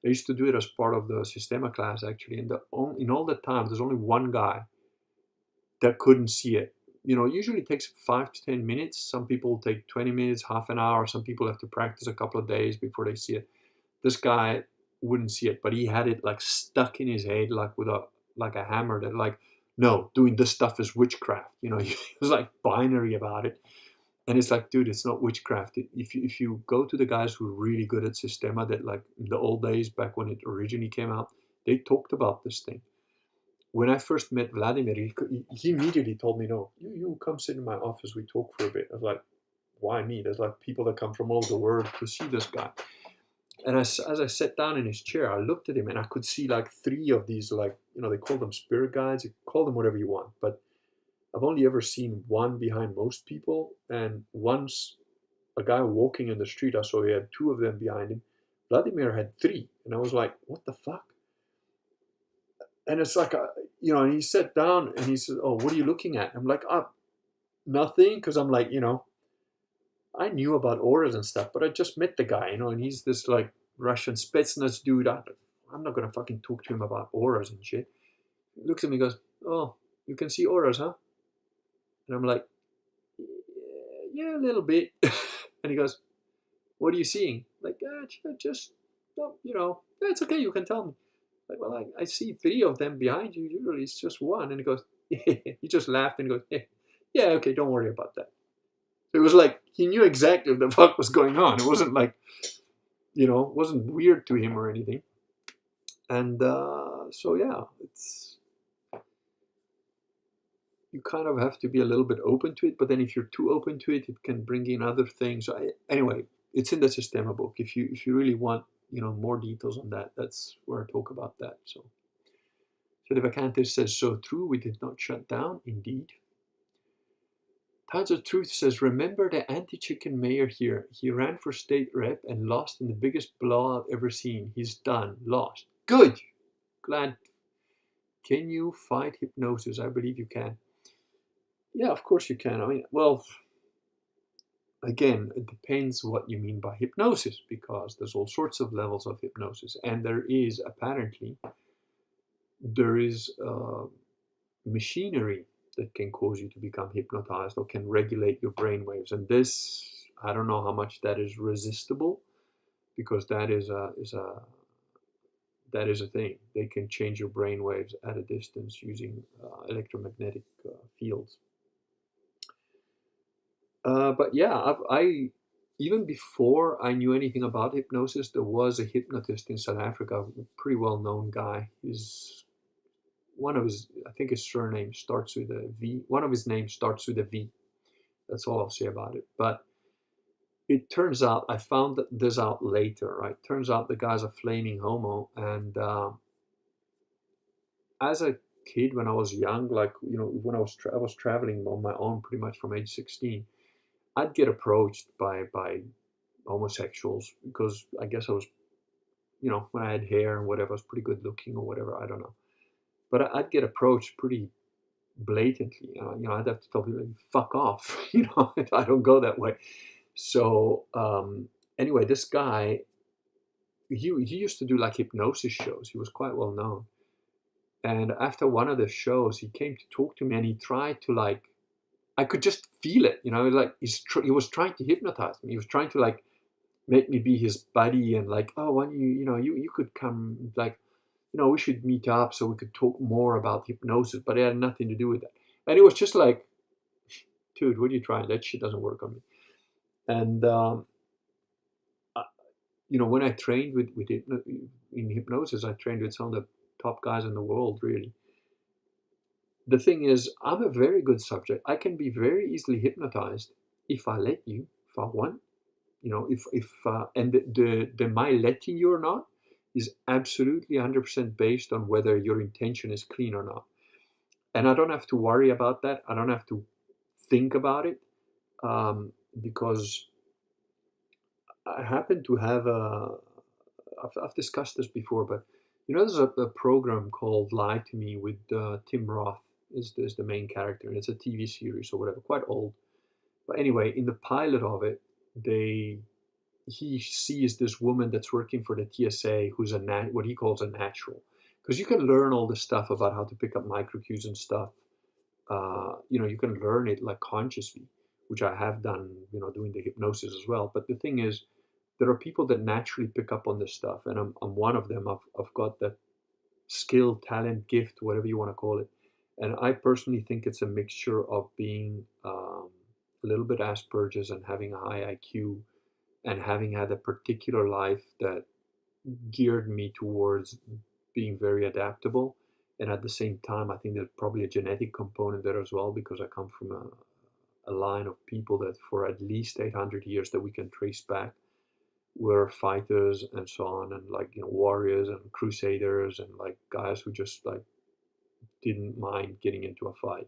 I used to do it as part of the Systema class, actually. And in all the time, there's only one guy that couldn't see it. Usually it takes 5 to 10 minutes. Some people take 20 minutes, half an hour. Some people have to practice a couple of days before they see it. This guy wouldn't see it, but he had it like stuck in his head, like with a hammer, that like, no, doing this stuff is witchcraft. He was like binary about it. And it's like, dude, it's not witchcraft. If you go to the guys who are really good at Systema, that like in the old days, back when it originally came out, they talked about this thing. When I first met Vladimir, he immediately told me, no, you come sit in my office, we talk for a bit. I was like, why me? There's like people that come from all over the world to see this guy. And as I sat down in his chair, I looked at him and I could see like 3 of these, like, they call them spirit guides. You call them whatever you want. But I've only ever seen one behind most people. And once a guy walking in the street. I saw he had two of them behind him. Vladimir had three, and I was like, "What the fuck?" And it's like, and he sat down and he said, "Oh, what are you looking at?" I'm like, nothing," because I'm like, I knew about auras and stuff, but I just met the guy, and he's this like Russian Spetsnaz dude. I'm not gonna fucking talk to him about auras and shit. He looks at me and goes, "Oh, you can see auras, huh?" And I'm like, "Yeah, a little bit." And he goes, "What are you seeing?" Like, just, well, it's okay, you can tell me. Like, well, I see three of them behind you. Usually it's just one. And he goes, he just laughed and goes, yeah, okay, don't worry about that. So it was like, he knew exactly what the fuck was going on. It wasn't like, it wasn't weird to him or anything. And so, yeah, you kind of have to be a little bit open to it. But then if you're too open to it, it can bring in other things. Anyway, it's in the Systema book. If you really want, more details on that, that's where I talk about that. So the Vacantis says, so true, we did not shut down, indeed. Times of Truth says, remember the anti-chicken mayor here. He ran for state rep and lost in the biggest blowout I've ever seen. He's done, lost. Good. Glad. Can you fight hypnosis? I believe you can. Yeah, of course you can. I mean, well, again, it depends what you mean by hypnosis, because there's all sorts of levels of hypnosis. And there is machinery that can cause you to become hypnotized or can regulate your brain waves. And this, I don't know how much that is resistible, because that is a thing. They can change your brain waves at a distance using electromagnetic fields. But yeah, I even before I knew anything about hypnosis, there was a hypnotist in South Africa, a pretty well-known guy. I think his surname starts with a V. One of his names starts with a V. That's all I'll say about it. But it turns out, I found this out later, right? Turns out the guy's a flaming homo. And as a kid, when I was young, like, when I was traveling on my own pretty much from age 16, I'd get approached by homosexuals, because I guess I was, when I had hair and whatever, I was pretty good looking or whatever, I don't know. But I'd get approached pretty blatantly. I'd have to tell people, fuck off. I don't go that way. So anyway, this guy, he used to do like hypnosis shows. He was quite well known. And after one of the shows, he came to talk to me, and he tried to, like, I could just feel it, like he was trying to hypnotize me. He was trying to, like, make me be his buddy, and like, oh, why don't you could come, like, we should meet up so we could talk more about hypnosis, but it had nothing to do with that. And it was just like, dude, what are you trying? That shit doesn't work on me. And when I trained in hypnosis, I trained with some of the top guys in the world, really. The thing is, I'm a very good subject. I can be very easily hypnotized if I let you, if I want. And the my letting you or not is absolutely 100% based on whether your intention is clean or not. And I don't have to worry about that. I don't have to think about it, because I happen to have I've discussed this before, but there's a program called Lie to Me with Tim Roth is the main character, and it's a TV series or whatever, quite old. But anyway, in the pilot of it, he sees this woman that's working for the TSA who's what he calls a natural, because you can learn all this stuff about how to pick up microcues and stuff. You can learn it like consciously, which I have done, doing the hypnosis as well. But the thing is, there are people that naturally pick up on this stuff, and I'm one of them. I've got that skill, talent, gift, whatever you want to call it. And I personally think it's a mixture of being a little bit Asperger's and having a high IQ, and having had a particular life that geared me towards being very adaptable. And at the same time, I think there's probably a genetic component there as well, because I come from a line of people that for at least 800 years that we can trace back were fighters and so on, and like, warriors and crusaders, and like guys who just like didn't mind getting into a fight.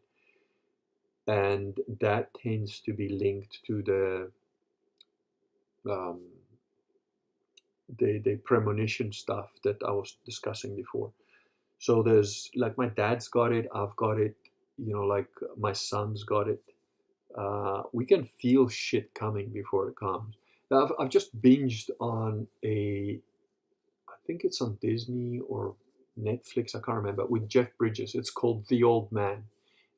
And that tends to be linked to um, the premonition stuff that I was discussing before. So there's like my dad's got it, I've got it, like my son's got it. We can feel shit coming before it comes. Now, I've just binged on I think it's on Disney or Netflix, I can't remember, with Jeff Bridges. It's called The Old Man.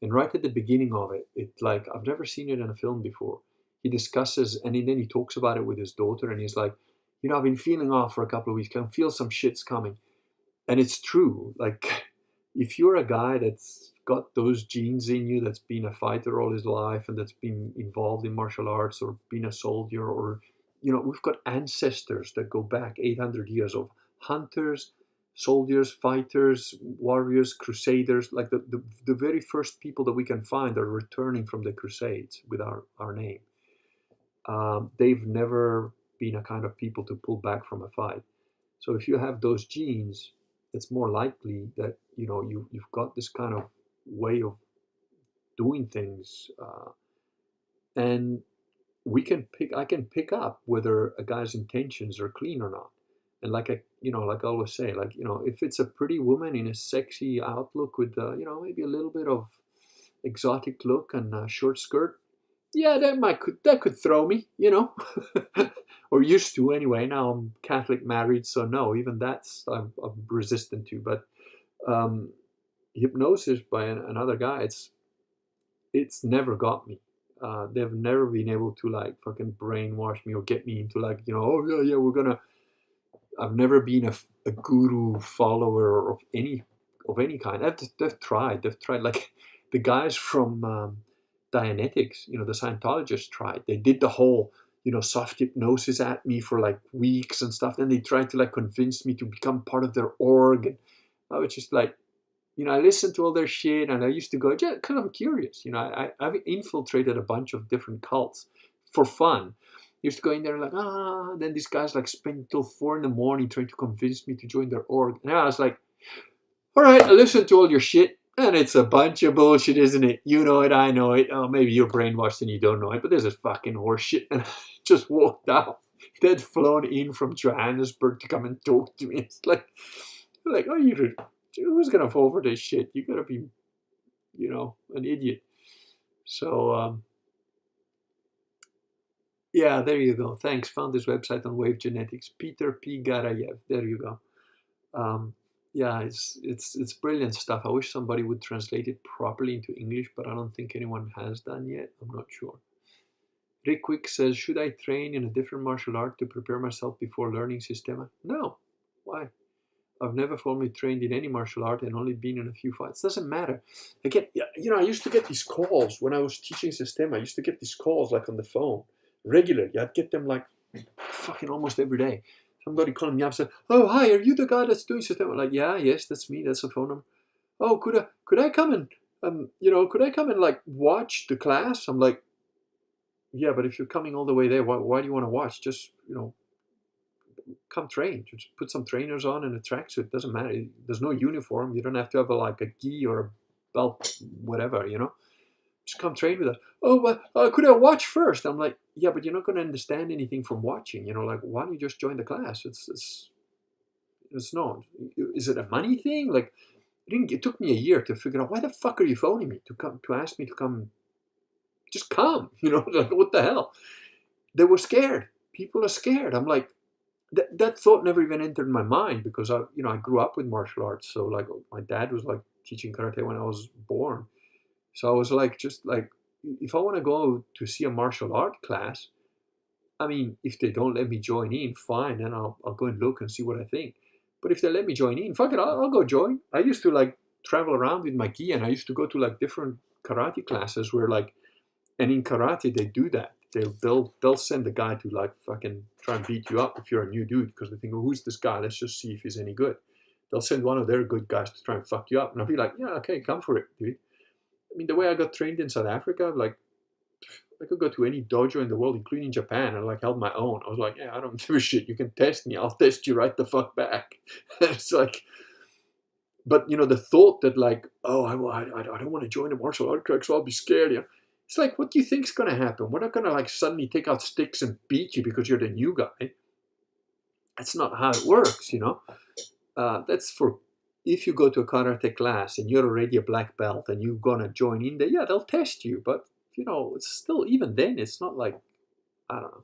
And right at the beginning of it, like, I've never seen it in a film before. He discusses, and then he talks about it with his daughter, and he's like, I've been feeling off for a couple of weeks. I can feel some shit's coming. And it's true. Like, if you're a guy that's got those genes in you, that's been a fighter all his life, and that's been involved in martial arts or been a soldier, or we've got ancestors that go back 800 years of hunters, soldiers, fighters, warriors, crusaders. Like the very first people that we can find are returning from the crusades with our name. They've never been a kind of people to pull back from a fight. So if you have those genes, it's more likely that you've got this kind of way of doing things, and I can pick up whether a guy's intentions are clean or not. And like like I always say, like if it's a pretty woman in a sexy outlook with maybe a little bit of exotic look and a short skirt, yeah, that could throw me, or used to anyway. Now I'm Catholic married, so no, even that's I'm resistant to. But um, hypnosis by another guy, it's never got me. They've never been able to like fucking brainwash me or get me into like oh yeah yeah we're gonna. I've never been a guru follower of any kind. They've tried. They've tried like the guys from Dianetics. The Scientologists tried. They did the whole soft hypnosis at me for like weeks and stuff. Then they tried to like convince me to become part of their org. And I was just like, I listened to all their shit, and I used to go, yeah, because I'm curious. I've infiltrated a bunch of different cults for fun. Used to go in there like, then these guys like spend till 4 in the morning trying to convince me to join their org. And I was like, all right, I listened to all your shit, and it's a bunch of bullshit, isn't it? You know it, I know it. Oh, maybe you're brainwashed and you don't know it, but this is fucking horse shit. And I just walked out. They'd flown in from Johannesburg to come and talk to me. It's like oh, who's gonna fall for this shit? You gotta be, an idiot. So, yeah, there you go. Thanks. Found this website on Wave Genetics. Peter P. Garayev. There you go. Yeah, it's brilliant stuff. I wish somebody would translate it properly into English, but I don't think anyone has done yet. I'm not sure. Rick Quick says, should I train in a different martial art to prepare myself before learning Systema? No. Why? I've never formally trained in any martial art and only been in a few fights. Doesn't matter. Again, I used to get these calls when I was teaching Systema. I used to get these calls like on the phone regularly. I'd get them like fucking almost every day. Somebody calling me up said, "Oh, hi, are you the guy that's doing Systema?" I'm like, yeah, yes, that's me. That's the phone number. Oh, could I come and could I come and like watch the class? I'm like, yeah, but if you're coming all the way there, why do you want to watch? Just come train. Just put some trainers on and a tracksuit. Doesn't matter. There's no uniform. You don't have to have like a gi or a belt, whatever. Just come train with us. Oh, well, could I watch first? I'm like, yeah, but you're not going to understand anything from watching. Like, why don't you just join the class? It's not. Is it a money thing? Like, it took me a year to figure out why the fuck are you phoning me to ask me to come. Just come. Like, what the hell? They were scared. People are scared. I'm like, that thought never even entered my mind because I grew up with martial arts. So like my dad was like teaching karate when I was born. So I was like, just like, if I want to go to see a martial art class, I mean, if they don't let me join in, fine, then I'll go and look and see what I think. But if they let me join in, fuck it, I'll go join. I used to like travel around with my gi, and I used to go to like different karate classes where like, and in karate they do that. They'll send a guy to like fucking try and beat you up if you're a new dude because they think, oh, who's this guy? Let's just see if he's any good. They'll send one of their good guys to try and fuck you up, and I'll be like, yeah, okay, come for it, dude. I mean, the way I got trained in South Africa, like, I could go to any dojo in the world, including Japan, and like held my own. I was like, yeah, I don't give a shit. You can test me. I'll test you right the fuck back. It's like, but the thought that like, oh, I don't want to join a martial art class, so I'll be scared. It's like, what do you think is going to happen? We're not going to like suddenly take out sticks and beat you because you're the new guy. That's not how it works, you know. That's for if you go to a karate class and you're already a black belt and you're gonna join in there. Yeah, they'll test you, but you know, it's still, even then, it's not like, I don't know.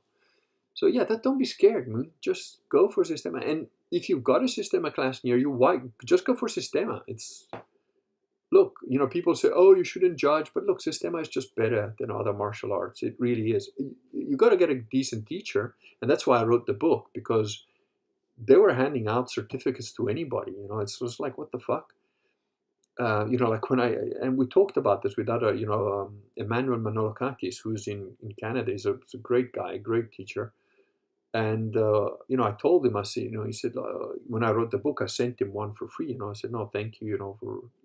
So yeah, don't be scared, man. Just go for Sistema. And if you've got a Sistema class near you, why just go for Sistema? It's, look, you know, people say, oh, you shouldn't judge, but look, Sistema is just better than other martial arts. It really is. You got to get a decent teacher, and that's why I wrote the book, because they were handing out certificates to anybody. You know, it's just like, what the fuck? You know, like when and we talked about this with other, you know, Emmanuel Manolokakis, who's in Canada. He's a great guy, great teacher. And, you know, I told him, I said, you know, he said, when I wrote the book, I sent him one for free. You know, I said, no, thank you, you know,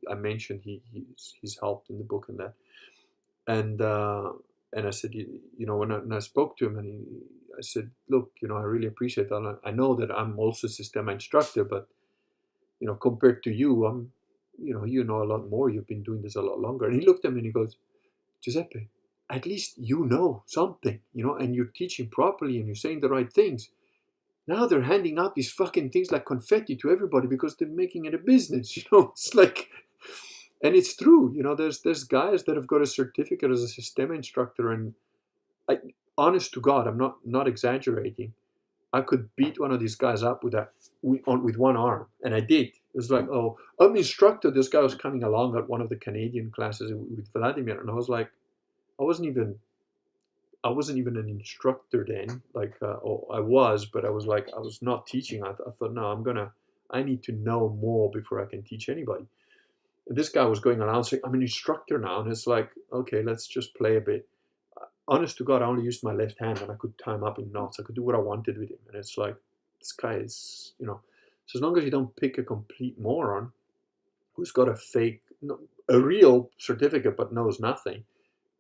I mentioned he's helped in the book and that. And I said, you know, when I spoke to him, and I said, look, you know, I really appreciate that. I know that I'm also a Sistema instructor, but, you know, compared to you, you know a lot more. You've been doing this a lot longer. And he looked at me and he goes, Giuseppe, at least you know something, you know, and you're teaching properly and you're saying the right things. Now they're handing out these fucking things like confetti to everybody because they're making it a business, you know. It's like, and it's true, you know. There's guys that have got a certificate as a Sistema instructor, and I, honest to God, I'm not exaggerating. I could beat one of these guys up with one arm, and I did. It was like, oh, I'm an instructor. This guy was coming along at one of the Canadian classes with Vladimir, and I was like, I wasn't even an instructor then. Like, I was, but I was like, I was not teaching. I thought, no, I need to know more before I can teach anybody. And this guy was going around saying, I'm an instructor now, and it's like, okay, let's just play a bit. Honest to God, I only used my left hand and I could tie him up in knots. I could do what I wanted with him. And it's like, this guy is, you know, so as long as you don't pick a complete moron who's got a real certificate but knows nothing,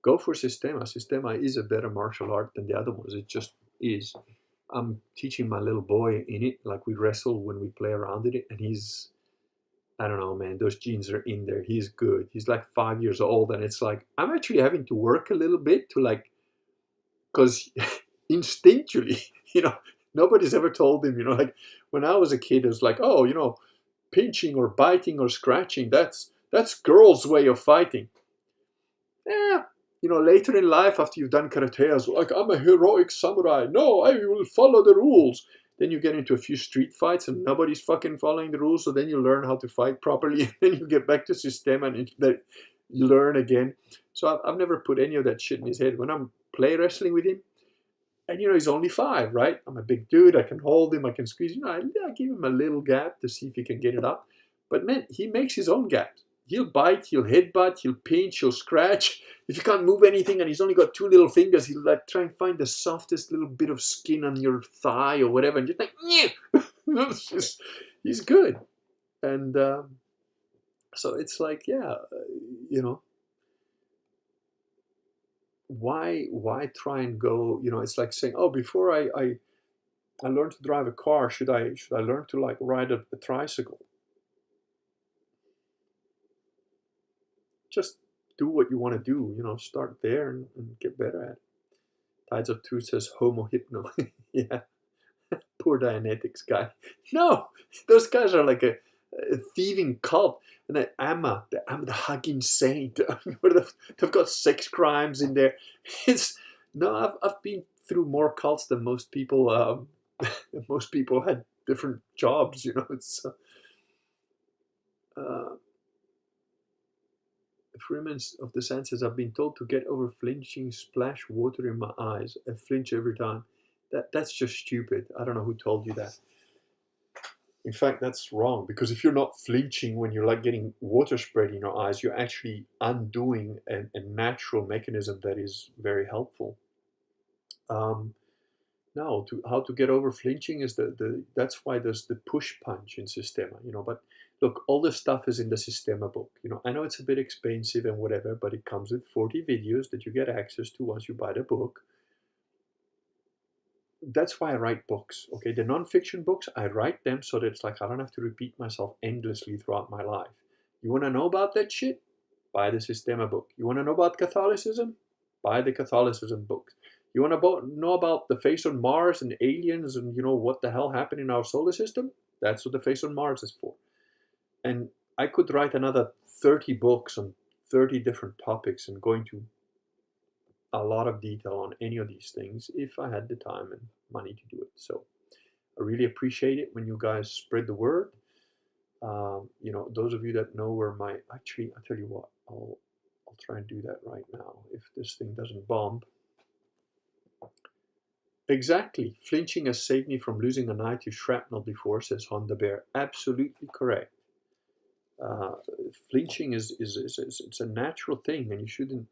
go for Sistema. Sistema is a better martial art than the other ones. It just is. I'm teaching my little boy in it. Like, we wrestle when we play around in it, and he's, I don't know, man, those genes are in there. He's good. He's like 5 years old, and it's like, I'm actually having to work a little bit to like, because instinctually, you know, nobody's ever told him, you know, like when I was a kid, it was like, oh, you know, pinching or biting or scratching, that's girls' way of fighting. Yeah, you know, later in life, after you've done karate, I was like, I'm a heroic samurai. No, I will follow the rules. Then you get into a few street fights and nobody's fucking following the rules. So then you learn how to fight properly. And then you get back to system and you learn again. So I've never put any of that shit in his head. When I'm play wrestling with him, and you know, he's only 5, right? I'm a big dude. I can hold him. I can squeeze. You know, I give him a little gap to see if he can get it up. But man, he makes his own gaps. He'll bite. He'll headbutt. He'll pinch. He'll scratch. If you can't move anything and he's only got 2 little fingers, he'll like try and find the softest little bit of skin on your thigh or whatever, and you're like, yeah. He's good. And so it's like, yeah, you know, why try and go, you know, it's like saying, oh, before I learn to drive a car, should I learn to like ride a tricycle? Just do what you want to do, you know, start there and get better at it. Tides of Truth says homo hypno. Yeah, poor Dianetics guy. No, those guys are like a thieving cult. And then Amma, the hugging saint, where they've got sex crimes in there. It's no, I've been through more cults than most people. Most people had different jobs, you know. It's Freeman's of the senses. I've been told to get over flinching, splash water in my eyes. I flinch every time. That's just stupid. I don't know who told you that. In fact, that's wrong, because if you're not flinching when you're like getting water sprayed in your eyes, you're actually undoing a natural mechanism that is very helpful. Now, how to get over flinching is that's why there's the push punch in Sistema, you know. But look, all this stuff is in the Sistema book. You know, I know it's a bit expensive and whatever, but it comes with 40 videos that you get access to once you buy the book. That's why I write books. Okay, the non-fiction books, I write them so that it's like I don't have to repeat myself endlessly throughout my life. You want to know about that shit? Buy the Sistema book. You want to know about Catholicism? Buy the Catholicism books. You want to know about the face on Mars and aliens and what the hell happened in our solar system? That's what the face on Mars is for. And I could write another 30 books on 30 different topics and go into a lot of detail on any of these things if I had the time and money to do it. So I really appreciate it when you guys spread the word. Those of you that know where actually, I'll tell you what, I'll try and do that right now if this thing doesn't bomb. Exactly. Flinching has saved me from losing an eye to shrapnel before, says Honda Bear. Absolutely correct. Flinching is it's a natural thing, and you shouldn't.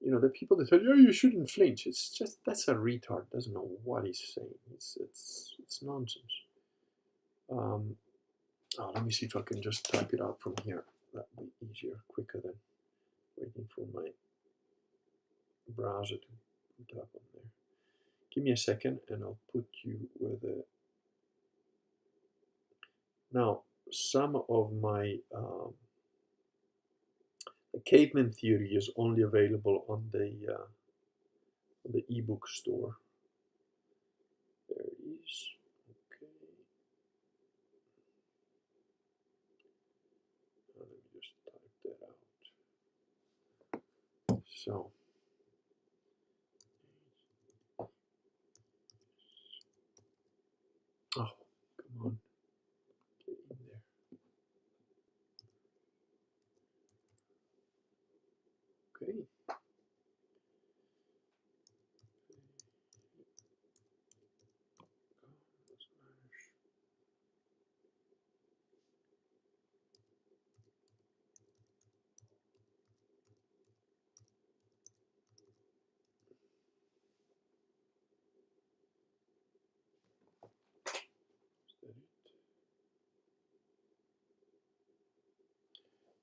The people that tell you, oh, you shouldn't flinch. It's just that's a retard. Doesn't know what he's saying. It's nonsense. Let me see if I can just type it out from here. That would be easier, quicker than waiting for my browser to put up on there. Give me a second, and I'll put you where the. Now, some of my the caveman theory is only available on the ebook store. There it is. Okay. Let me just type that out. So. Oh, come on. Get in there. Okay.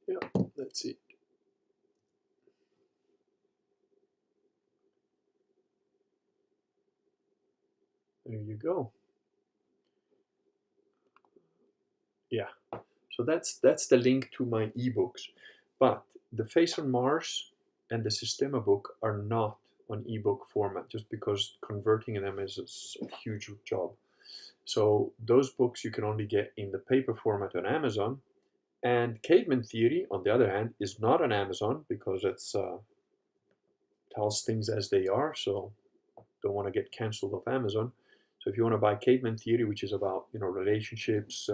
Yeah, that's it. There you go. Yeah. So that's the link to my ebooks. But the Face on Mars and the Systema book are not on ebook format, just because converting them is a huge job. So those books you can only get in the paper format on Amazon. And Caveman Theory, on the other hand, is not on Amazon because it's tells things as they are. So don't want to get canceled off Amazon. So if you want to buy Caveman Theory, which is about relationships,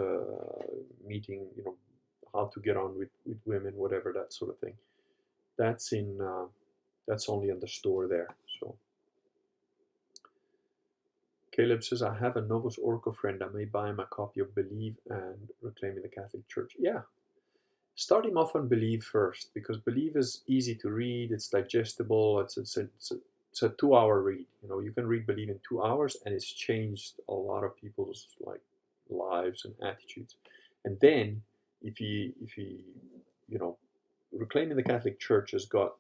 meeting, how to get on with women, whatever, that sort of thing, that's in that's only in the store there. So Caleb says, I have a Novus Orco friend. I may buy him a copy of Believe and Reclaiming the Catholic Church. Yeah, start him off on Believe first, because Believe is easy to read. It's digestible. It's a 2-hour read. You can read Believe in 2 hours, and it's changed a lot of people's lives and attitudes. And then if he Reclaiming the Catholic Church has got,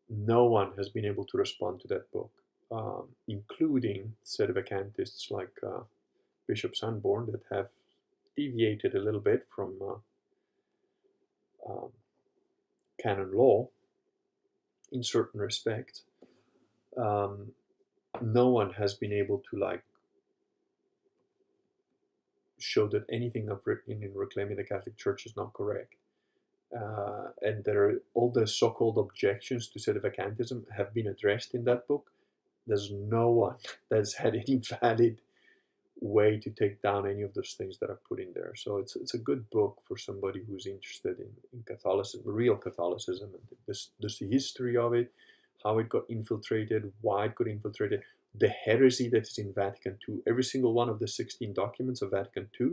no one has been able to respond to that book, including sedevacantists like Bishop Sanborn that have deviated a little bit from canon law in certain respects. No one has been able to show that anything I've written in Reclaiming the Catholic Church is not correct. And there are all the so-called objections to sedevacantism have been addressed in that book. There's no one that's had any valid way to take down any of those things that are put in there. So it's a good book for somebody who's interested in Catholicism, real Catholicism, and this the history of it, how it got infiltrated, why it got infiltrated, the heresy that is in Vatican II. Every single one of the 16 documents of Vatican II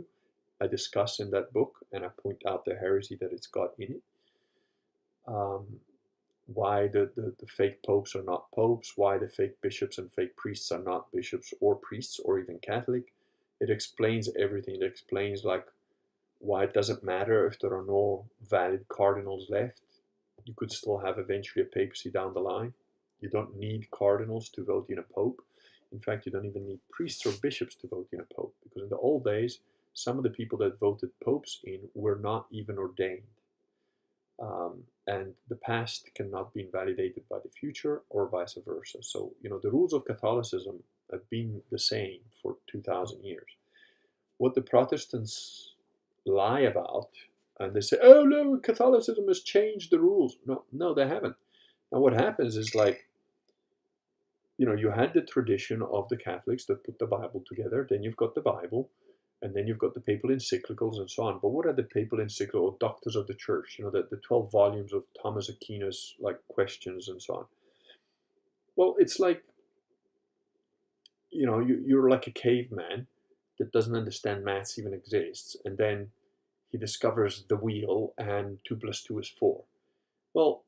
I discuss in that book, and I point out the heresy that it's got in it. Why the fake popes are not popes, why the fake bishops and fake priests are not bishops or priests or even Catholic. It explains everything. It explains why it doesn't matter if there are no valid cardinals left. You could still have eventually a papacy down the line. You don't need cardinals to vote in a pope. In fact, you don't even need priests or bishops to vote in a pope, because in the old days, some of the people that voted popes in were not even ordained. And the past cannot be invalidated by the future or vice versa. So, the rules of Catholicism have been the same for 2,000 years. What the Protestants lie about, and they say, oh no, Catholicism has changed the rules. No, no, they haven't. Now, what happens is like, you had the tradition of the Catholics that put the Bible together, then you've got the Bible, and then you've got the papal encyclicals and so on. But what are the papal encyclicals, doctors of the church? The 12 volumes of Thomas Aquinas, like questions and so on. Well, it's like, you're like a caveman that doesn't understand maths even exists, and then he discovers the wheel and 2 plus 2 is 4. Well,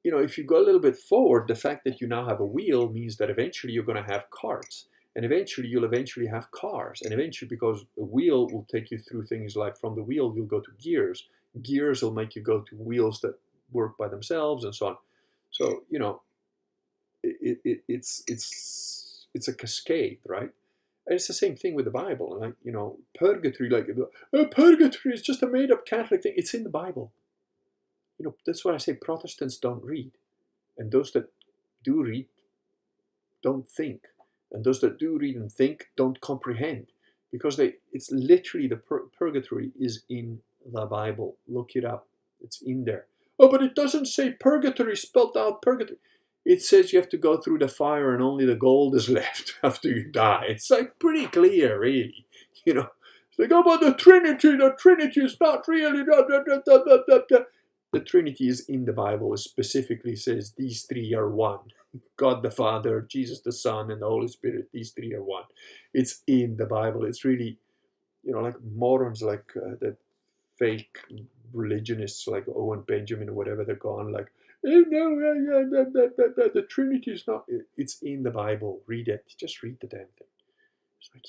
if you go a little bit forward, the fact that you now have a wheel means that eventually you're going to have carts. And eventually you'll have cars. And eventually, because a wheel will take you through things like from the wheel, you'll go to gears. Gears will make you go to wheels that work by themselves and so on. So, it's a cascade, right? And it's the same thing with the Bible. Like, purgatory, purgatory is just a made up Catholic thing. It's in the Bible. That's why I say Protestants don't read. And those that do read don't think. And those that do read and think don't comprehend. Because it's literally the purgatory is in the Bible. Look it up. It's in there. Oh, but it doesn't say purgatory spelled out purgatory. It says you have to go through the fire and only the gold is left after you die. It's like pretty clear, really. It's like, oh, but the Trinity is not really. The Trinity is in the Bible. It specifically says these three are one. God the Father, Jesus the Son, and the Holy Spirit. These three are one. It's in the Bible. It's really, like morons like the fake religionists like Owen Benjamin or whatever, they're gone like, oh no, the Trinity is not. It's in the Bible. Read it. Just read the damn thing. It's like,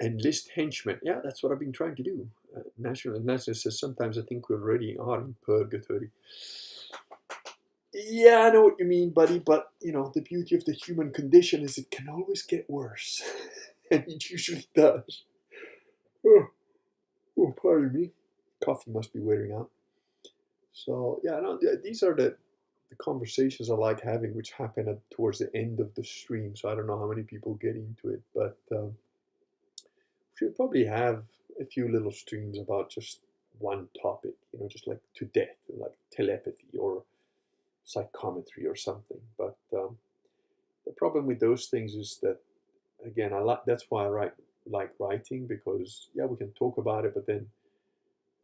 enlist henchmen. Yeah, that's what I've been trying to do. National Ignatius says sometimes I think we already are in purgatory. Yeah, I know what you mean, buddy, but the beauty of the human condition is it can always get worse. And it usually does. Oh, pardon me. Coffee must be wearing out. So, yeah, no, these are the conversations I like having, which happen towards the end of the stream. So I don't know how many people get into it, but should probably have a few little streams about just one topic, just like to death, like telepathy or psychometry or something. But the problem with those things is that, again, that's why I like writing, because yeah, we can talk about it, but then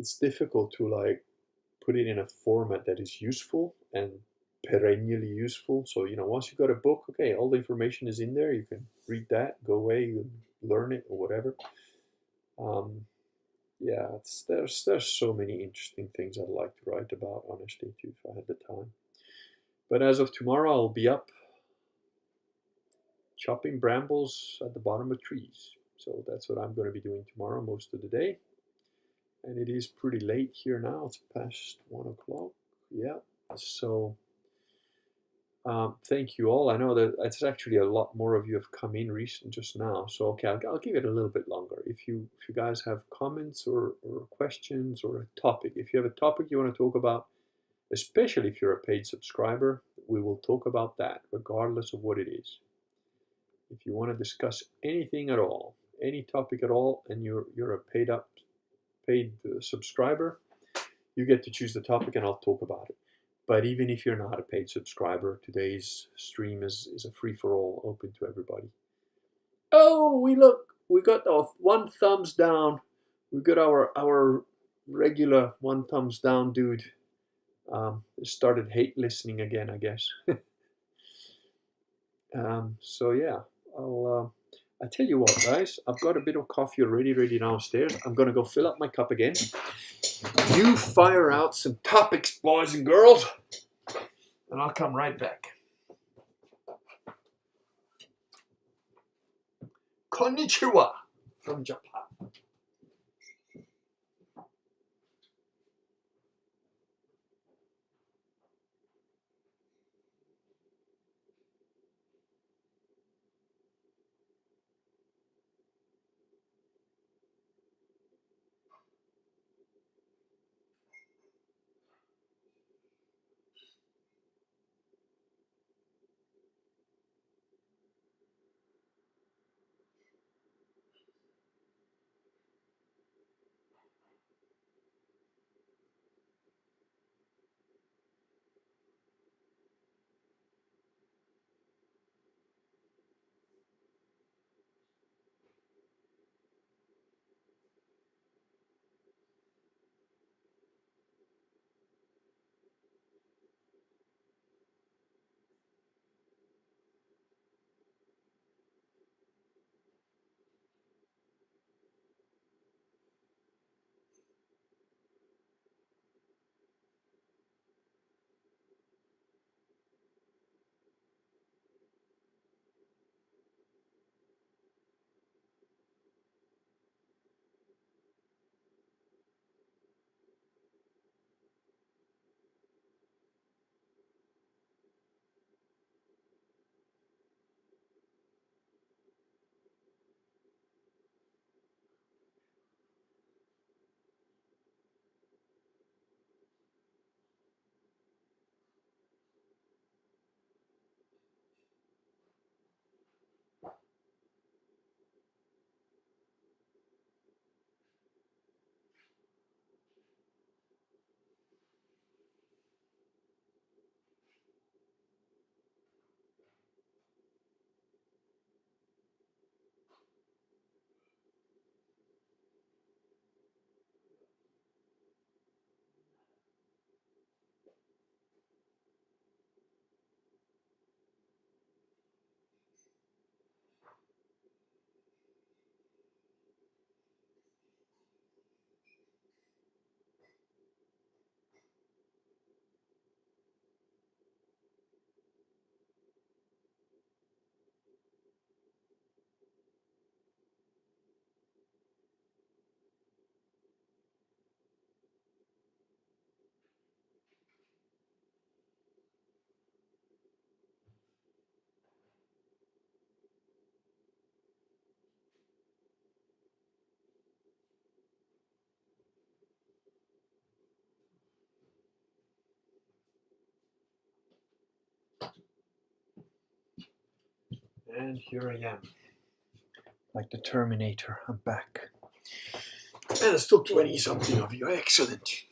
it's difficult to like put it in a format that is useful and perennially useful. So once you got a book, okay, all the information is in there. You can read that, go away, you learn it or whatever. Yeah, there's so many interesting things I'd like to write about, honestly, too, if I had the time. But as of tomorrow, I'll be up chopping brambles at the bottom of trees. So that's what I'm going to be doing tomorrow most of the day. And it is pretty late here now. It's past 1 o'clock. Yeah. So thank you all. I know that it's actually a lot more of you have come in recent just now. So okay, I'll give it a little bit longer. If you guys have comments or questions or a topic, if you have a topic you want to talk about, especially if you're a paid subscriber, we will talk about that regardless of what it is. If you want to discuss anything at all, any topic at all, and you're a paid subscriber, you get to choose the topic and I'll talk about it. But even if you're not a paid subscriber, today's stream is a free-for-all, open to everybody. Oh, we got our one thumbs down. We got our regular one thumbs down dude. Started hate listening again, I guess. So yeah, I tell you what, guys, I've got a bit of coffee already ready downstairs. I'm gonna go fill up my cup again. You fire out some topics, boys and girls, and I'll come right back. Konnichiwa from Japan. And here I am, like the Terminator, I'm back. And there's still 20 something of you, excellent.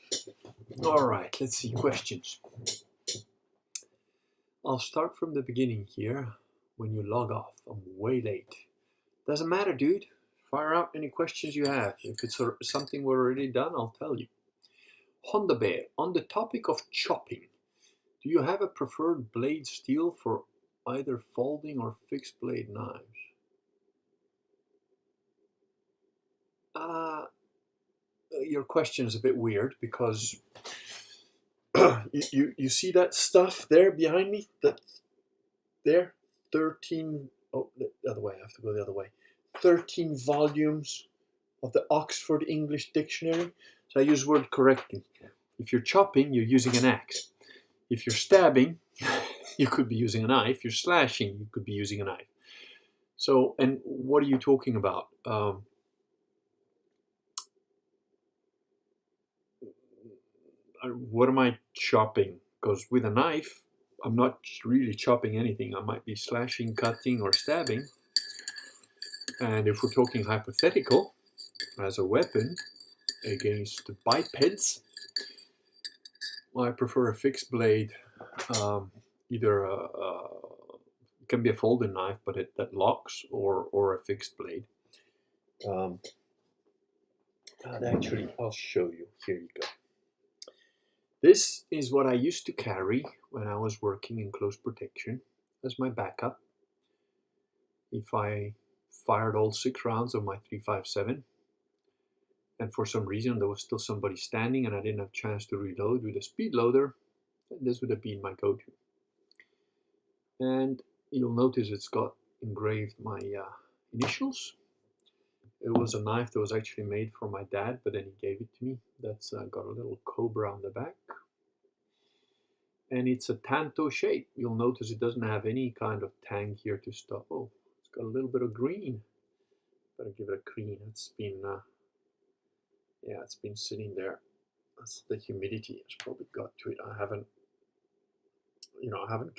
All right, let's see, questions. I'll start from the beginning here. When you log off, I'm way late. Doesn't matter, dude. Fire out any questions you have. If it's something we're already done, I'll tell you. Honda Bear, on the topic of chopping, do you have a preferred blade steel for either folding or fixed blade knives? Your question is a bit weird because you see that stuff there behind me? That there? 13, oh, the other way, I have to go the other way. 13 volumes of the Oxford English Dictionary. So I use word correctly. If you're chopping, you're using an axe. If you're stabbing, you could be using a knife. If you're slashing, you could be using a knife. So, and what are you talking about? What am I chopping? Because with a knife, I'm not really chopping anything. I might be slashing, cutting, or stabbing. And if we're talking hypothetical, as a weapon against bipeds, I prefer a fixed blade. Either it can be a folding knife, but that locks, or a fixed blade. Actually, I'll show you. Here you go. This is what I used to carry when I was working in close protection as my backup. If I fired all 6 rounds of my 357, and for some reason there was still somebody standing and I didn't have a chance to reload with a speed loader, this would have been my go-to. And you'll notice it's got engraved my initials. It was a knife that was actually made for my dad, but then he gave it to me. That's got a little cobra on the back. And it's a tanto shape. You'll notice it doesn't have any kind of tang here to stop. Oh, it's got a little bit of green. Better give it a clean. It's been, yeah, it's been sitting there. That's the humidity. It's probably got to it. I haven't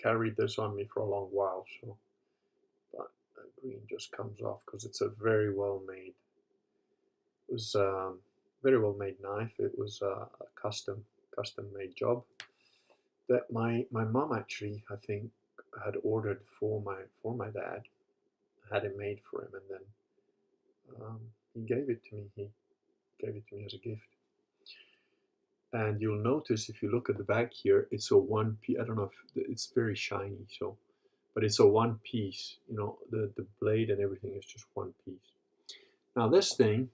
carried this on me for a long while, so. But the green just comes off because it's a very well made. It was a very well made knife. It was a custom made job that my mom actually, I think, had ordered for my dad. Had it made for him, and then he gave it to me. He gave it to me as a gift. And you'll notice if you look at the back here, it's a one piece. I don't know if it's very shiny, so, but it's a one piece. You know, the blade and everything is just one piece. Now this thing,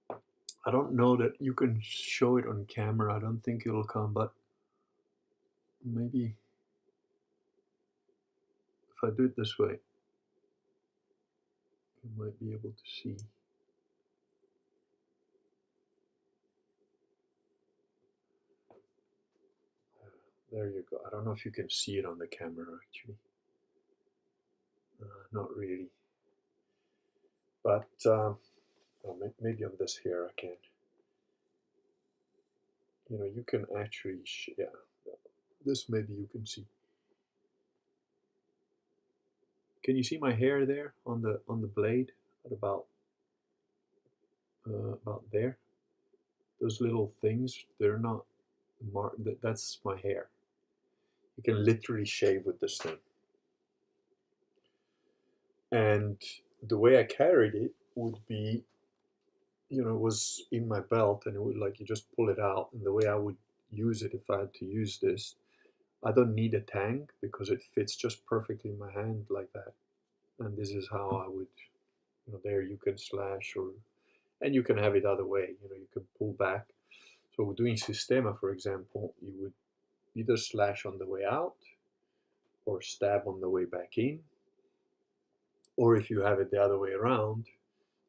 I don't know that you can show it on camera. I don't think it'll come, but maybe if I do it this way, you might be able to see. There you go. I don't know if you can see it on the camera actually. Not really. But maybe on this here I can. You know, you can actually, yeah, this maybe you can see. Can you see my hair there on the blade at about there? Those little things, they're not marked. That's my hair. You can literally shave with this thing. And the way I carried it would be, you know, it was in my belt, and it would, like, you just pull it out. And the way I would use it if I had to use this, I don't need a tang because it fits just perfectly in my hand like that. And this is how I would, you know, there you can slash, and you can have it other way. You know, you can pull back. So doing Sistema, for example, you would either slash on the way out or stab on the way back in. Or if you have it the other way around,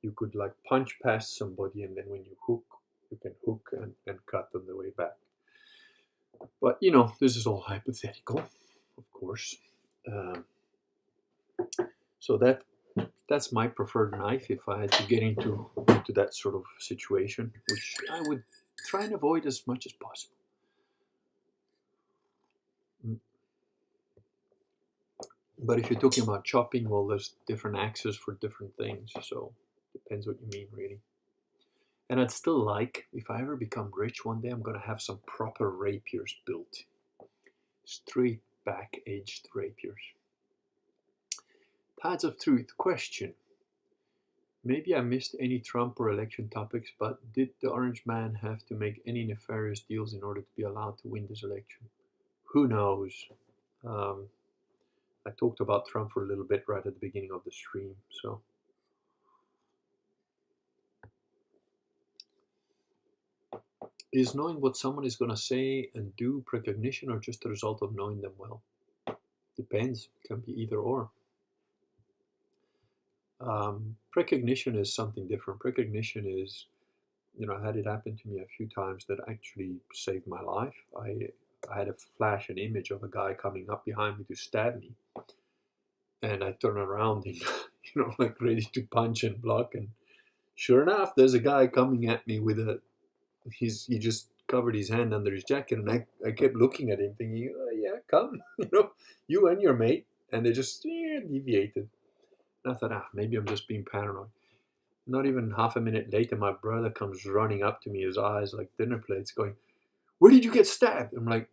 you could like punch past somebody, and then when you hook, you can hook and cut on the way back. But, you know, this is all hypothetical, of course. So that's my preferred knife if I had to get into that sort of situation, which I would try and avoid as much as possible. But if you're talking about chopping, well, there's different axes for different things. So depends what you mean, really. And I'd still like, if I ever become rich one day, I'm going to have some proper rapiers built. Straight back edged rapiers. Tides of Truth question. Maybe I missed any Trump or election topics, but did the Orange Man have to make any nefarious deals in order to be allowed to win this election? Who knows? Um, I talked about Trump for a little bit right at the beginning of the stream, so. Is knowing what someone is going to say and do precognition or just a result of knowing them well? Depends. It can be either or. Precognition is something different. Precognition is, I had it happen to me a few times that actually saved my life. I had a flash, an image of a guy coming up behind me to stab me, and I turn around and, like ready to punch and block, and sure enough, there's a guy coming at me with he just covered his hand under his jacket, and I kept looking at him thinking, oh, yeah, come, you and your mate, and they just deviated. And I thought, maybe I'm just being paranoid. Not even half a minute later, my brother comes running up to me, his eyes like dinner plates, going, where did you get stabbed? I'm like,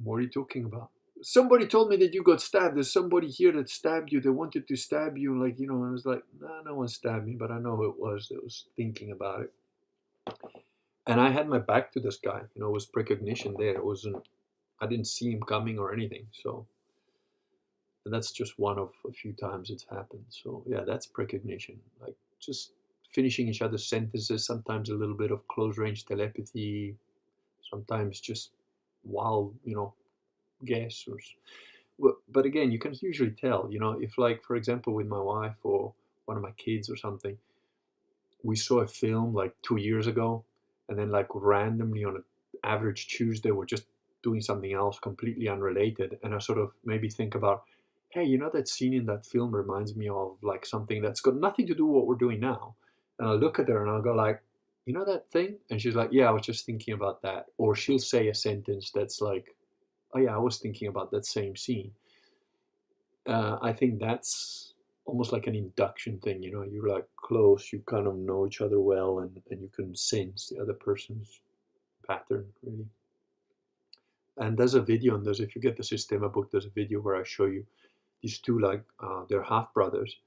what are you talking about? Somebody told me that you got stabbed. There's somebody here that stabbed you. They wanted to stab you. Like, I was like, nah, no one stabbed me, but I know who it was that was thinking about it. And I had my back to this guy. It was precognition there. I didn't see him coming or anything. So, and that's just one of a few times it's happened. So, yeah, that's precognition. Like just finishing each other's sentences, sometimes a little bit of close range telepathy, sometimes just wild, guess. But again, you can usually tell, if, like, for example, with my wife or one of my kids or something, we saw a film like 2 years ago, and then like randomly on an average Tuesday, we're just doing something else completely unrelated, and I sort of maybe think about, hey, that scene in that film reminds me of like something that's got nothing to do with what we're doing now, and I'll look at her and I'll go like, that thing, and she's like, yeah, I was just thinking about that, or she'll say a sentence that's like, oh yeah, I was thinking about that same scene. I think that's almost like an induction thing. You're like close, you kind of know each other well, and you can sense the other person's pattern, really. And there's a video, and if you get the Systema book, there's a video where I show you these two, like, they're half brothers,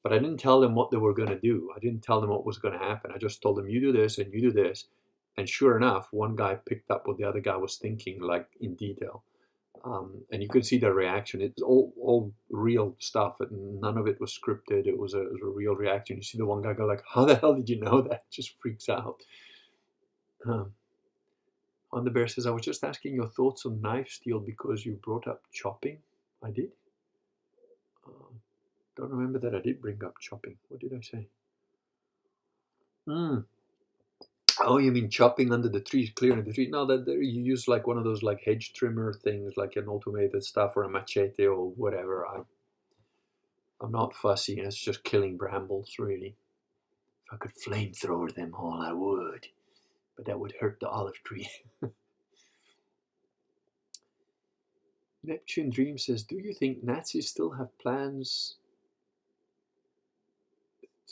but I didn't tell them what they were going to do. I didn't tell them what was going to happen. I just told them, you do this and you do this. And sure enough, one guy picked up what the other guy was thinking, like in detail. And you can see their reaction. It's all real stuff, and none of it was scripted. It was a real reaction. You see the one guy go like, "How the hell did you know that?" Just freaks out. On the Bear says, "I was just asking your thoughts on knife steel because you brought up chopping." I did. Don't remember that I did bring up chopping. What did I say? Oh, you mean chopping under the trees, clearing the tree? No, that you use like one of those like hedge trimmer things, like an automated stuff or a machete or whatever. I'm not fussy. It's just killing brambles, really. If I could flamethrower them all, I would. But that would hurt the olive tree. Neptune Dream says, do you think Nazis still have plans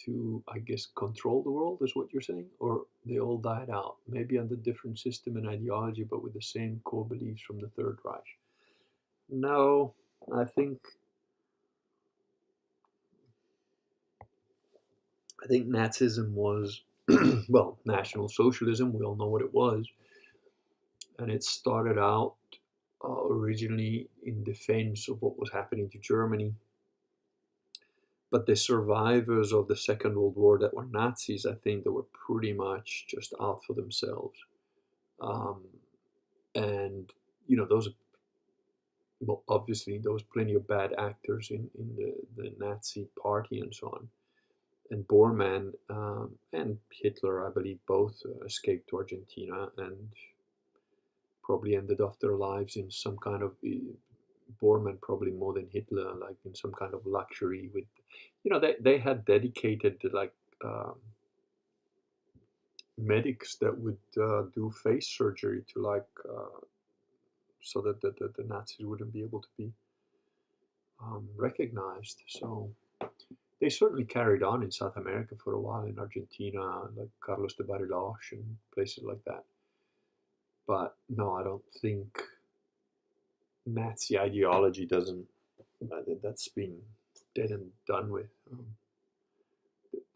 to, I guess, control the world, is what you're saying? Or they all died out? Maybe under different system and ideology, but with the same core beliefs from the Third Reich? No, I think Nazism was, well, National Socialism, we all know what it was. And it started out originally in defense of what was happening to Germany. But the survivors of the Second World War that were Nazis, I think they were pretty much just out for themselves. Um, and, those, well, obviously, there was plenty of bad actors in the Nazi party and so on. And Bormann and Hitler, I believe, both escaped to Argentina and probably ended off their lives in some kind of, Bormann probably more than Hitler, like in some kind of luxury with, they had dedicated like medics that would do face surgery to like so that the Nazis wouldn't be able to be recognized. So they certainly carried on in South America for a while, in Argentina, like Carlos de Bariloche and places like that. But no, I don't think Nazi ideology doesn't, that's been dead and done with.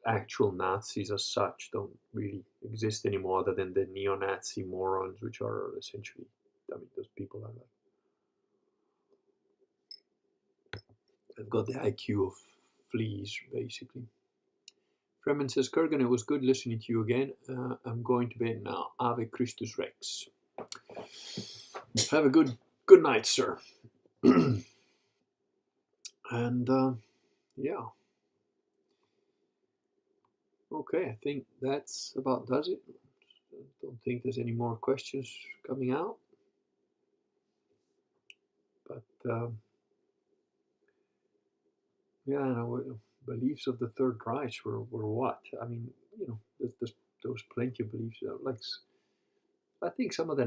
Actual Nazis as such don't really exist anymore, other than the neo-Nazi morons, which are essentially, I mean, those people are like, they've got the IQ of fleas, basically. Fremen says, Kurgan, it was good listening to you again. I'm going to bed now. Ave Christus Rex. Have a good night, sir. And yeah. Okay, I think that's about does it. I don't think there's any more questions coming out. But yeah, no, beliefs of the Third Reich were what? I mean, you know, there's plenty of beliefs. Like, I think some of the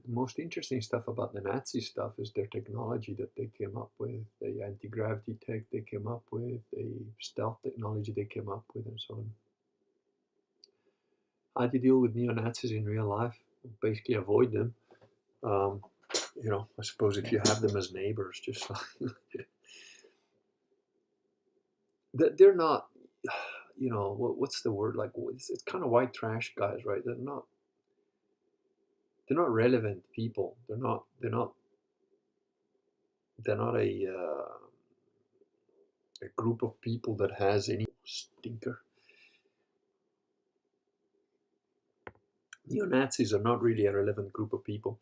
most interesting stuff about the Nazi stuff is their technology that they came up with, the anti-gravity tech they came up with, the stealth technology they came up with, and so on. How do you deal with neo-Nazis in real life? Basically avoid them. You know, I suppose if you have them as neighbors, just they're not, you know, what's the word, like, it's kind of white trash guys, right? They're not relevant people. They're not a group of people that has any stinker. Neo-Nazis are not really a relevant group of people.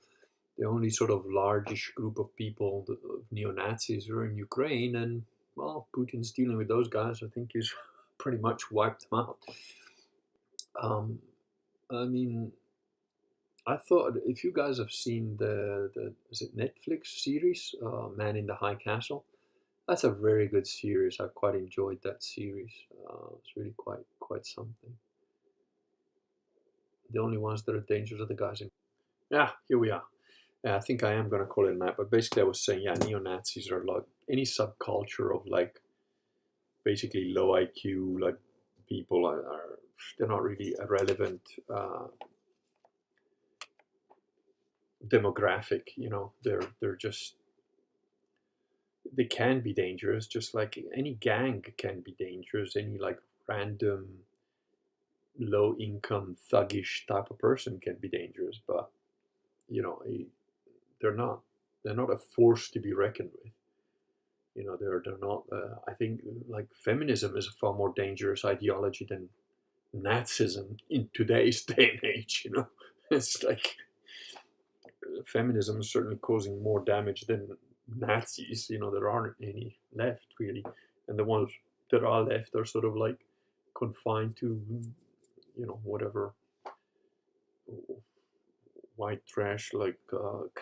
The only sort of largish group of people, of neo-Nazis, are in Ukraine, and well, Putin's dealing with those guys. I think he's pretty much wiped them out. I mean, I thought, if you guys have seen the is it Netflix series, Man in the High Castle, that's a very good series. I quite enjoyed that series. It's really quite something. The only ones that are dangerous are the guys in. Yeah, here we are. Yeah, I think I am going to call it a night. But basically, I was saying, yeah, neo Nazis are like any subculture of like basically low IQ, like people are they're not really a relevant demographic. You know, they're just, they can be dangerous, just like any gang can be dangerous. Any like random low income thuggish type of person can be dangerous, but you know, they're not they're not a force to be reckoned with. You know, they're not. I think like feminism is a far more dangerous ideology than Nazism in today's day and age. You know, it's like feminism is certainly causing more damage than Nazis. You know, there aren't any left really, and the ones that are left are sort of like confined to, you know, whatever white trash, like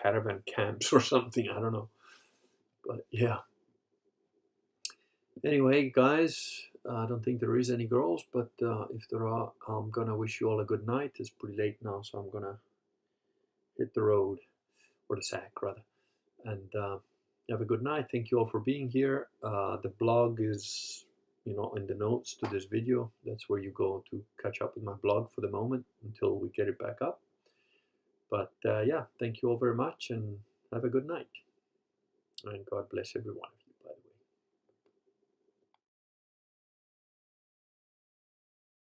caravan camps or something. I don't know, but yeah. Anyway, guys, I don't think there is any girls, but if there are, I'm gonna wish you all a good night. It's pretty late now, so I'm gonna hit the road, or the sack rather, and have a good night. Thank you all for being here. The blog is, you know, in the notes to this video. That's where you go to catch up with my blog for the moment until we get it back up. But yeah, thank you all very much, and have a good night, and God bless everyone.